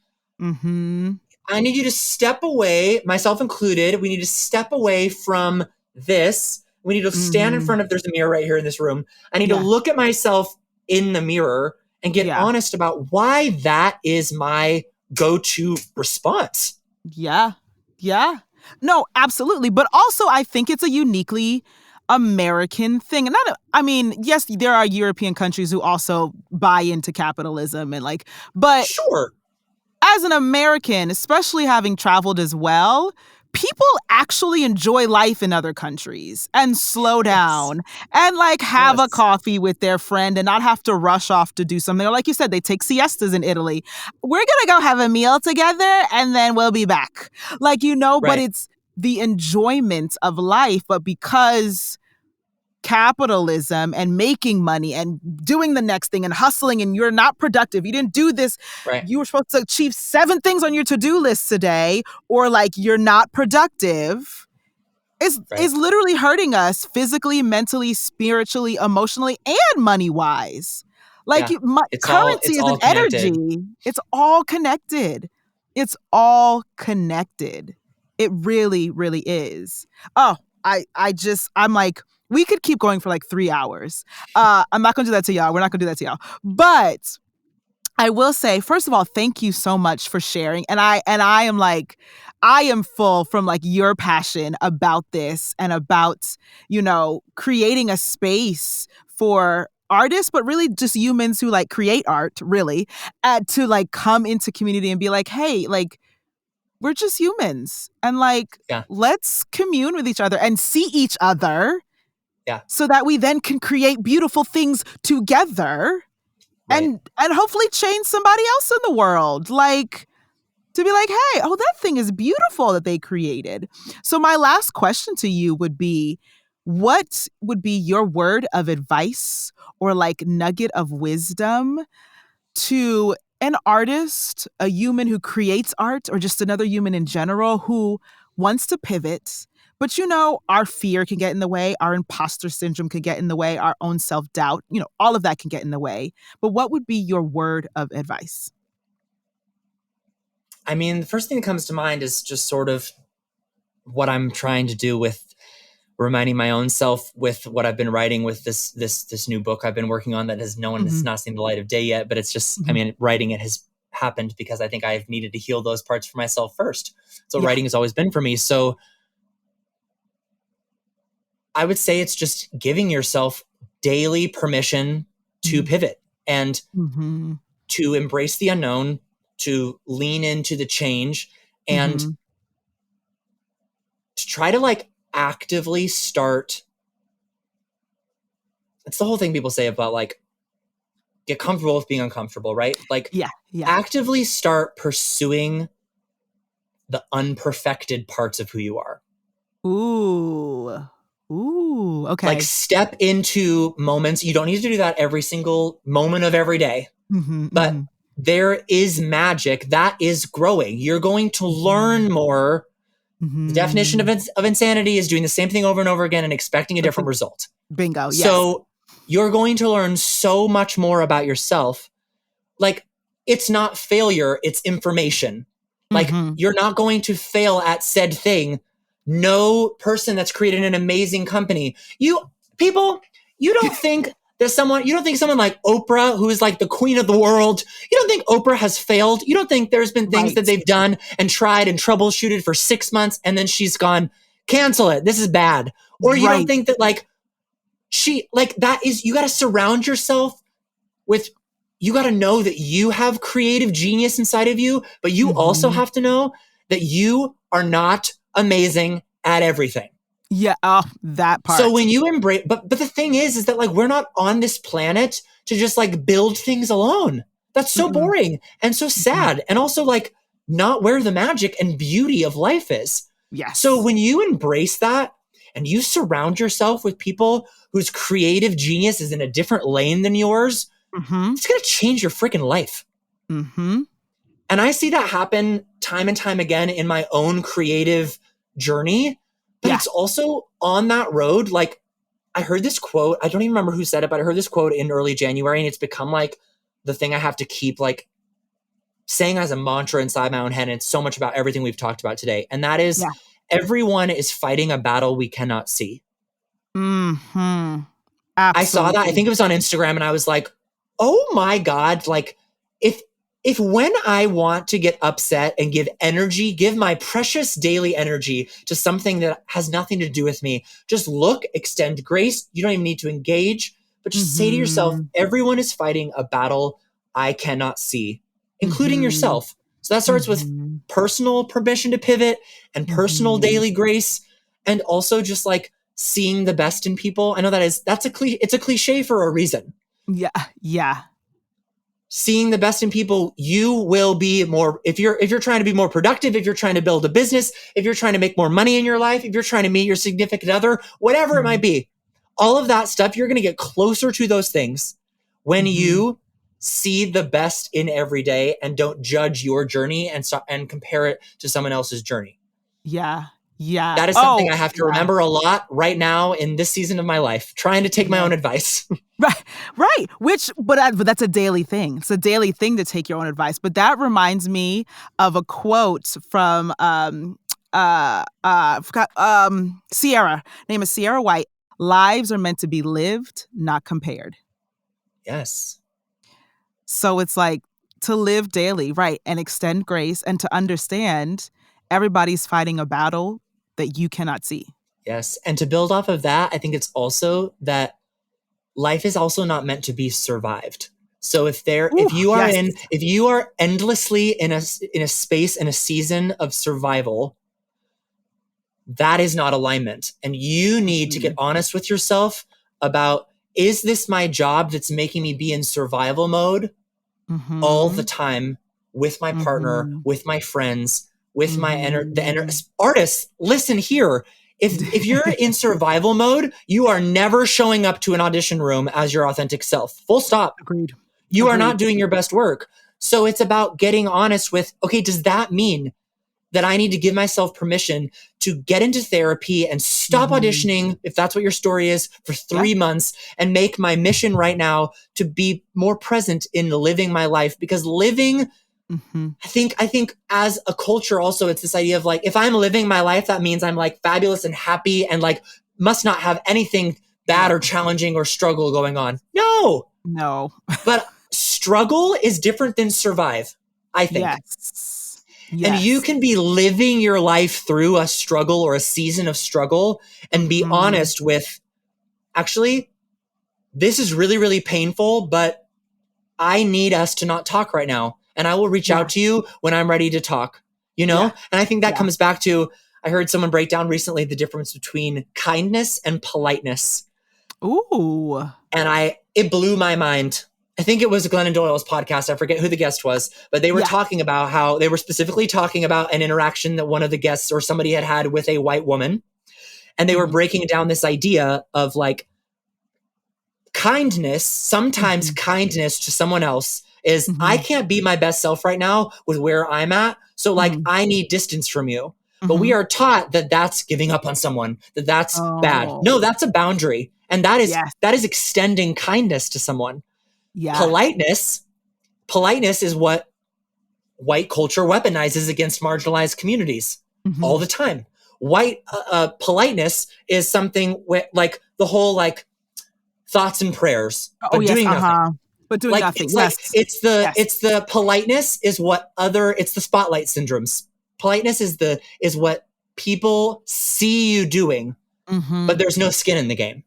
I need you to step away, myself included. We need to step away from this. We need to stand in front of, there's a mirror right here in this room. I need to look at myself in the mirror and get honest about why that is my go-to response. Yeah. No, absolutely. But also, I think it's a uniquely American thing. Yes, there are European countries who also buy into capitalism but sure. As an American, especially having traveled as well, people actually enjoy life in other countries and slow down and have a coffee with their friend and not have to rush off to do something. Or like you said, they take siestas in Italy. We're going to go have a meal together and then we'll be back. But it's the enjoyment of life. But because capitalism and making money and doing the next thing and hustling and you're not productive, you didn't do this, you were supposed to achieve 7 things on your to-do list today, or you're not productive, is literally hurting us physically, mentally, spiritually, emotionally, and money-wise. Like Yeah. currency It's is an all connected. energy. It's all connected. It's all connected. It really, really is. Oh, I'm like, we could keep going for like 3 hours. I'm not gonna do that to y'all. We're not gonna do that to y'all. But I will say, first of all, thank you so much for sharing. And I am like, I am full from like your passion about this and about, creating a space for artists, but really just humans who like create art, really, to like come into community and be like, hey, like, we're just humans. And like, Yeah. let's commune with each other and see each other. Yeah. So that we then can create beautiful things together. Right. And hopefully change somebody else in the world. Like, to be like, hey, oh, that thing is beautiful that they created. So my last question to you would be, what would be your word of advice or like nugget of wisdom to an artist, a human who creates art, or just another human in general who wants to pivot? But our fear can get in the way, our imposter syndrome can get in the way, our own self-doubt, all of that can get in the way. But what would be your word of advice? I mean, the first thing that comes to mind is just sort of what I'm trying to do with reminding my own self with what I've been writing with this new book I've been working on that no one has not seen the light of day yet, but it's just, I mean, writing it has happened because I think I've needed to heal those parts for myself first. So writing has always been for me. So I would say it's just giving yourself daily permission to pivot and to embrace the unknown, to lean into the change, and to try to like actively start. It's the whole thing people say about like, get comfortable with being uncomfortable, right? Like actively start pursuing the unperfected parts of who you are. Ooh, okay. Like step into moments. You don't need to do that every single moment of every day, but there is magic that is growing. You're going to learn more. The definition of insanity is doing the same thing over and over again and expecting a different result. Bingo. Yes. So you're going to learn so much more about yourself. Like, it's not failure, it's information. Like, you're not going to fail at said thing. No person that's created an amazing company. You don't think someone like Oprah, who is like the queen of the world, you don't think Oprah has failed? You don't think there's been things that they've done and tried and troubleshooted for 6 months and then she's gone, cancel it, this is bad? Or you don't think that like, you got to surround yourself with, you got to know that you have creative genius inside of you, but you also have to know that you are not amazing at everything. Yeah. Oh, that part. So when you embrace, but the thing is that like, we're not on this planet to just like build things alone. That's so boring and so sad. And also like not where the magic and beauty of life is. Yes. So when you embrace that and you surround yourself with people whose creative genius is in a different lane than yours, it's going to change your freaking life. And I see that happen time and time again in my own creative journey, but it's also on that road. Like I heard this quote, I don't even remember who said it, but I heard this quote in early January and it's become like the thing I have to keep like saying as a mantra inside my own head. And it's so much about everything we've talked about today. And that is everyone is fighting a battle we cannot see. Absolutely. I saw that. I think it was on Instagram and I was like, oh my God, like if when I want to get upset and give my precious daily energy to something that has nothing to do with me, just look, extend grace. You don't even need to engage, but just say to yourself, everyone is fighting a battle I cannot see, including yourself. So that starts with personal permission to pivot and personal daily grace. And also just like seeing the best in people. I know it's a cliche for a reason. Yeah. Seeing the best in people, you will be more, if you're trying to be more productive, if you're trying to build a business, if you're trying to make more money in your life, if you're trying to meet your significant other, whatever it might be, all of that stuff, you're going to get closer to those things when you see the best in every day and don't judge your journey and compare it to someone else's journey. Yeah. Yeah. That is something I have to remember a lot right now in this season of my life, trying to take my own advice. Right, right. But that's a daily thing. It's a daily thing to take your own advice. But that reminds me of a quote from Sierra. Her name is Sierra White. Lives are meant to be lived, not compared. Yes. So it's like to live daily, right, and extend grace and to understand everybody's fighting a battle that you cannot see. Yes. And to build off of that, I think it's also that life is also not meant to be survived. So if you are endlessly in a space, in a season of survival, that is not alignment. And you need to get honest with yourself about, is this my job that's making me be in survival mode all the time with my partner, with my friends, with the artists? Listen here. If you're in survival mode, you are never showing up to an audition room as your authentic self. Full stop. Agreed. You are not doing your best work. So it's about getting honest with, okay, does that mean that I need to give myself permission to get into therapy and stop auditioning, if that's what your story is, for 3 months, and make my mission right now to be more present in living my life? Because living, I think as a culture also, it's this idea of like, if I'm living my life, that means I'm like fabulous and happy and like must not have anything bad or challenging or struggle going on. No. But struggle is different than survive, I think. Yes. And you can be living your life through a struggle or a season of struggle and be honest with, actually, this is really, really painful, but I need us to not talk right now. And I will reach out to you when I'm ready to talk, you know? And I think that comes back to, I heard someone break down recently the difference between kindness and politeness. Ooh. And it blew my mind. I think it was Glennon Doyle's podcast. I forget who the guest was, but they were talking about how they were specifically talking about an interaction that one of the guests or somebody had with a white woman. And they were breaking down this idea of like kindness, sometimes kindness to someone else is, I can't be my best self right now with where I'm at. So like, I need distance from you. But we are taught that that's giving up on someone, that's bad. No, that's a boundary. And that is extending kindness to someone. Politeness is what white culture weaponizes against marginalized communities all the time. White politeness is something like the whole like thoughts and prayers, but doing nothing. But doing like, nothing. It's the politeness is what it's the spotlight syndromes. Politeness is what people see you doing, but there's no skin in the game.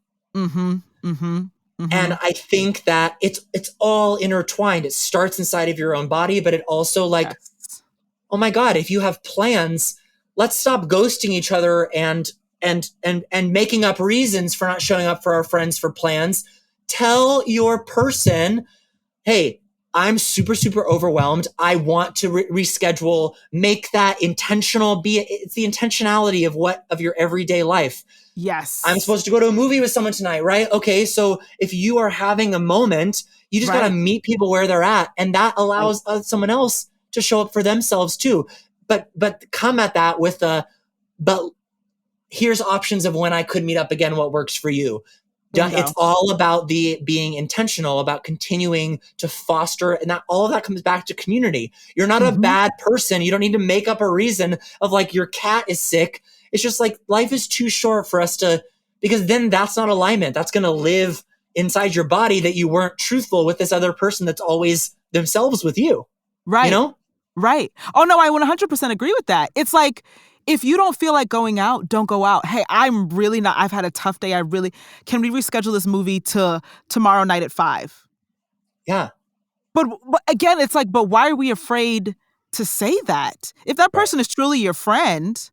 And I think that it's all intertwined. It starts inside of your own body, but it also like, oh my God, if you have plans, let's stop ghosting each other and making up reasons for not showing up for our friends for plans. Tell your person, hey, I'm super, super overwhelmed. I want to reschedule, make that intentional. It's the intentionality of your everyday life. Yes. I'm supposed to go to a movie with someone tonight, right? Okay. So if you are having a moment, you just got to meet people where they're at. And that allows someone else to show up for themselves too. But come at that with but here's options of when I could meet up again, what works for you. It's all about being intentional, about continuing to foster, and that all of that comes back to community. You're not a bad person. You don't need to make up a reason of like your cat is sick. It's just like life is too short for us to, because then that's not alignment. That's going to live inside your body that you weren't truthful with this other person that's always themselves with you. Right. You know? Right. Oh no, I 100% agree with that. It's like, if you don't feel like going out, don't go out. Hey, I've had a tough day. Can we reschedule this movie to tomorrow night at 5? Yeah. But again, it's like, but why are we afraid to say that? If that person is truly your friend,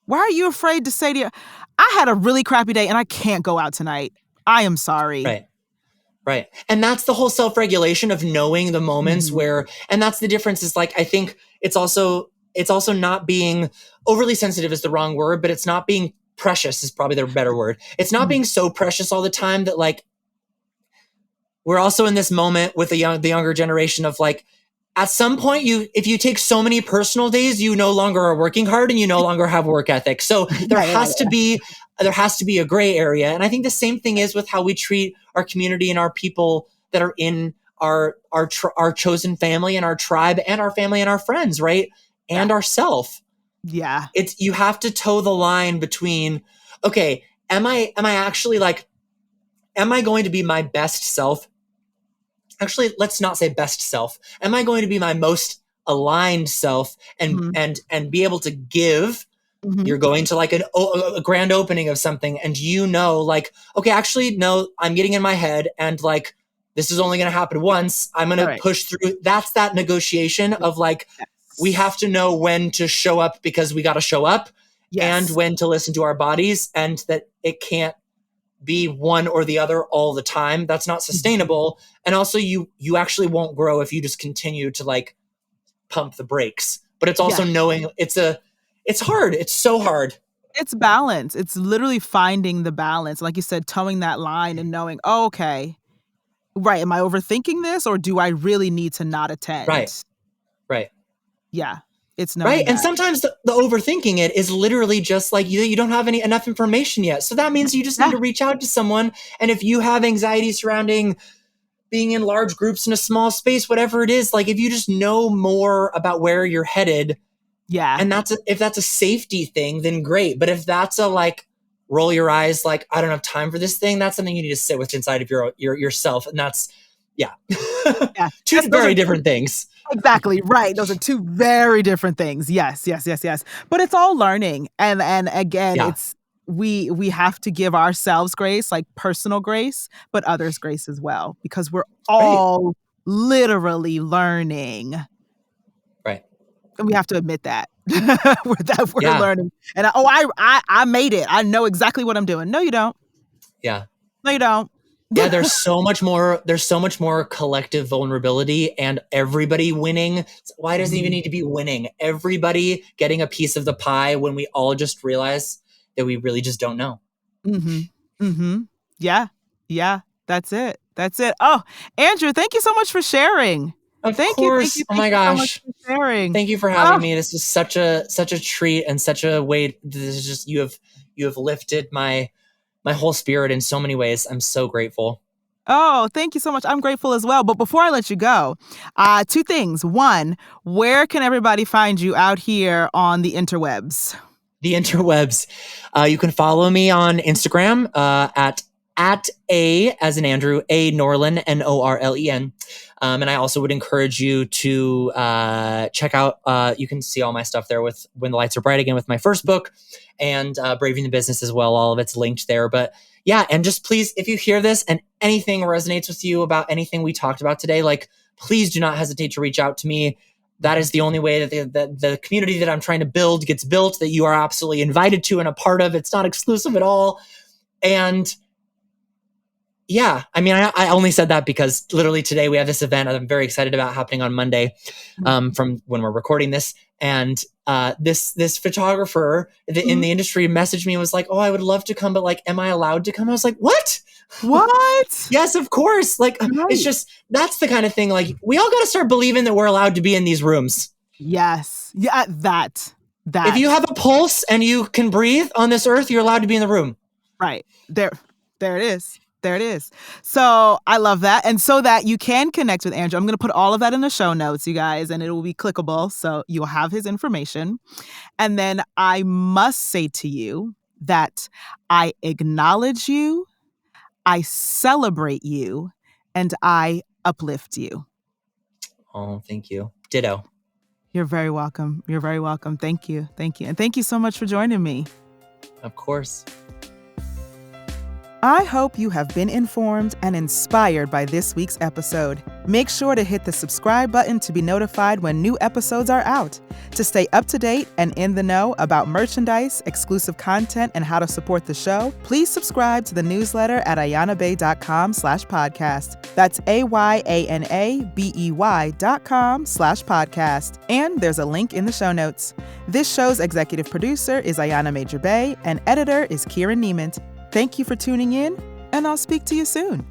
why are you afraid to say to your, I had a really crappy day and I can't go out tonight. I am sorry. Right. And that's the whole self-regulation of knowing the moments where, and that's the difference is like, I think it's also not being overly sensitive is the wrong word, but it's not being precious is probably the better word. It's not being so precious all the time that like, we're also in this moment with the younger generation of like, at some point, if you take so many personal days, you no longer are working hard and you no longer have work ethic. So there has to be a gray area. And I think the same thing is with how we treat our community and our people that are in our chosen family and our tribe and our family and our friends, right? And ourself. Yeah. You have to toe the line between, okay, am I actually like, am I going to be my best self? Actually, let's not say best self. Am I going to be my most aligned self and be able to give? You're going to like a grand opening of something and like, okay, actually, no, I'm getting in my head and like, this is only going to happen once. I'm going to push through. That's that negotiation of like, we have to know when to show up because we got to show up and when to listen to our bodies, and that it can't be one or the other all the time. That's not sustainable. And also you actually won't grow if you just continue to like pump the brakes. But it's also knowing it's hard. It's so hard. It's balance. It's literally finding the balance. Like you said, towing that line and knowing, oh, okay, right. Am I overthinking this or do I really need to not attend? Right. Yeah. It's knowing right. that. And sometimes the overthinking it is literally just like you don't have enough information yet. So that means you just need to reach out to someone. And if you have anxiety surrounding being in large groups in a small space, whatever it is, like if you just know more about where you're headed. Yeah. And if that's a safety thing, then great. But if that's a like, roll your eyes, like, I don't have time for this thing, that's something you need to sit with inside of yourself. And that's, two very different things. Exactly. Right. Those are two very different things. Yes. But it's all learning. And again, it's we have to give ourselves grace, like personal grace, but others grace as well, because we're all literally learning. Right. And we have to admit that. we're learning. And I made it. I know exactly what I'm doing. No, you don't. Yeah. No, you don't. Yeah, there's so much more collective vulnerability and everybody winning. Why does it even need to be winning? Everybody getting a piece of the pie when we all just realize that we really just don't know. Yeah. That's it. Oh, Andrew, thank you so much for sharing. Thank you. Oh my gosh. So much for sharing. Thank you for having me. This is such a treat and such a way. This is just, you have lifted my whole spirit in so many ways. I'm so grateful. Oh, thank you so much. I'm grateful as well. But before I let you go, two things. One, where can everybody find you out here on the interwebs? The interwebs. You can follow me on Instagram at A as in Andrew, A Norlen, Norlen. And I also would encourage you to check out, you can see all my stuff there with When the Lights Are Bright Again with my first book, and Braving the Business as well. All of it's linked there. But yeah, and just please, if you hear this and anything resonates with you about anything we talked about today, like please do not hesitate to reach out to me. That is the only way that the community that I'm trying to build gets built, that you are absolutely invited to and a part of. It's not exclusive at all. And yeah, I mean, I only said that because literally today we have this event that I'm very excited about happening on Monday, from when we're recording this. And this photographer in the industry messaged me and was like, oh, I would love to come, but like, am I allowed to come? I was like, what? Yes, of course. Like, It's just, that's the kind of thing, like, we all got to start believing that we're allowed to be in these rooms. Yes. Yeah, that. If you have a pulse and you can breathe on this earth, you're allowed to be in the room. Right. There it is. There it is. So I love that. And so that you can connect with Andrew, I'm going to put all of that in the show notes, you guys, and it will be clickable. So you'll have his information. And then I must say to you that I acknowledge you, I celebrate you, and I uplift you. Oh, thank you. Ditto. You're very welcome. You're very welcome. Thank you. And thank you so much for joining me. Of course. I hope you have been informed and inspired by this week's episode. Make sure to hit the subscribe button to be notified when new episodes are out. To stay up to date and in the know about merchandise, exclusive content, and how to support the show, please subscribe to the newsletter at ayanabay.com/podcast. That's AYANABEY.com/podcast. And there's a link in the show notes. This show's executive producer is Ayana Major Bay, and editor is Kieran Niement. Thank you for tuning in, and I'll speak to you soon.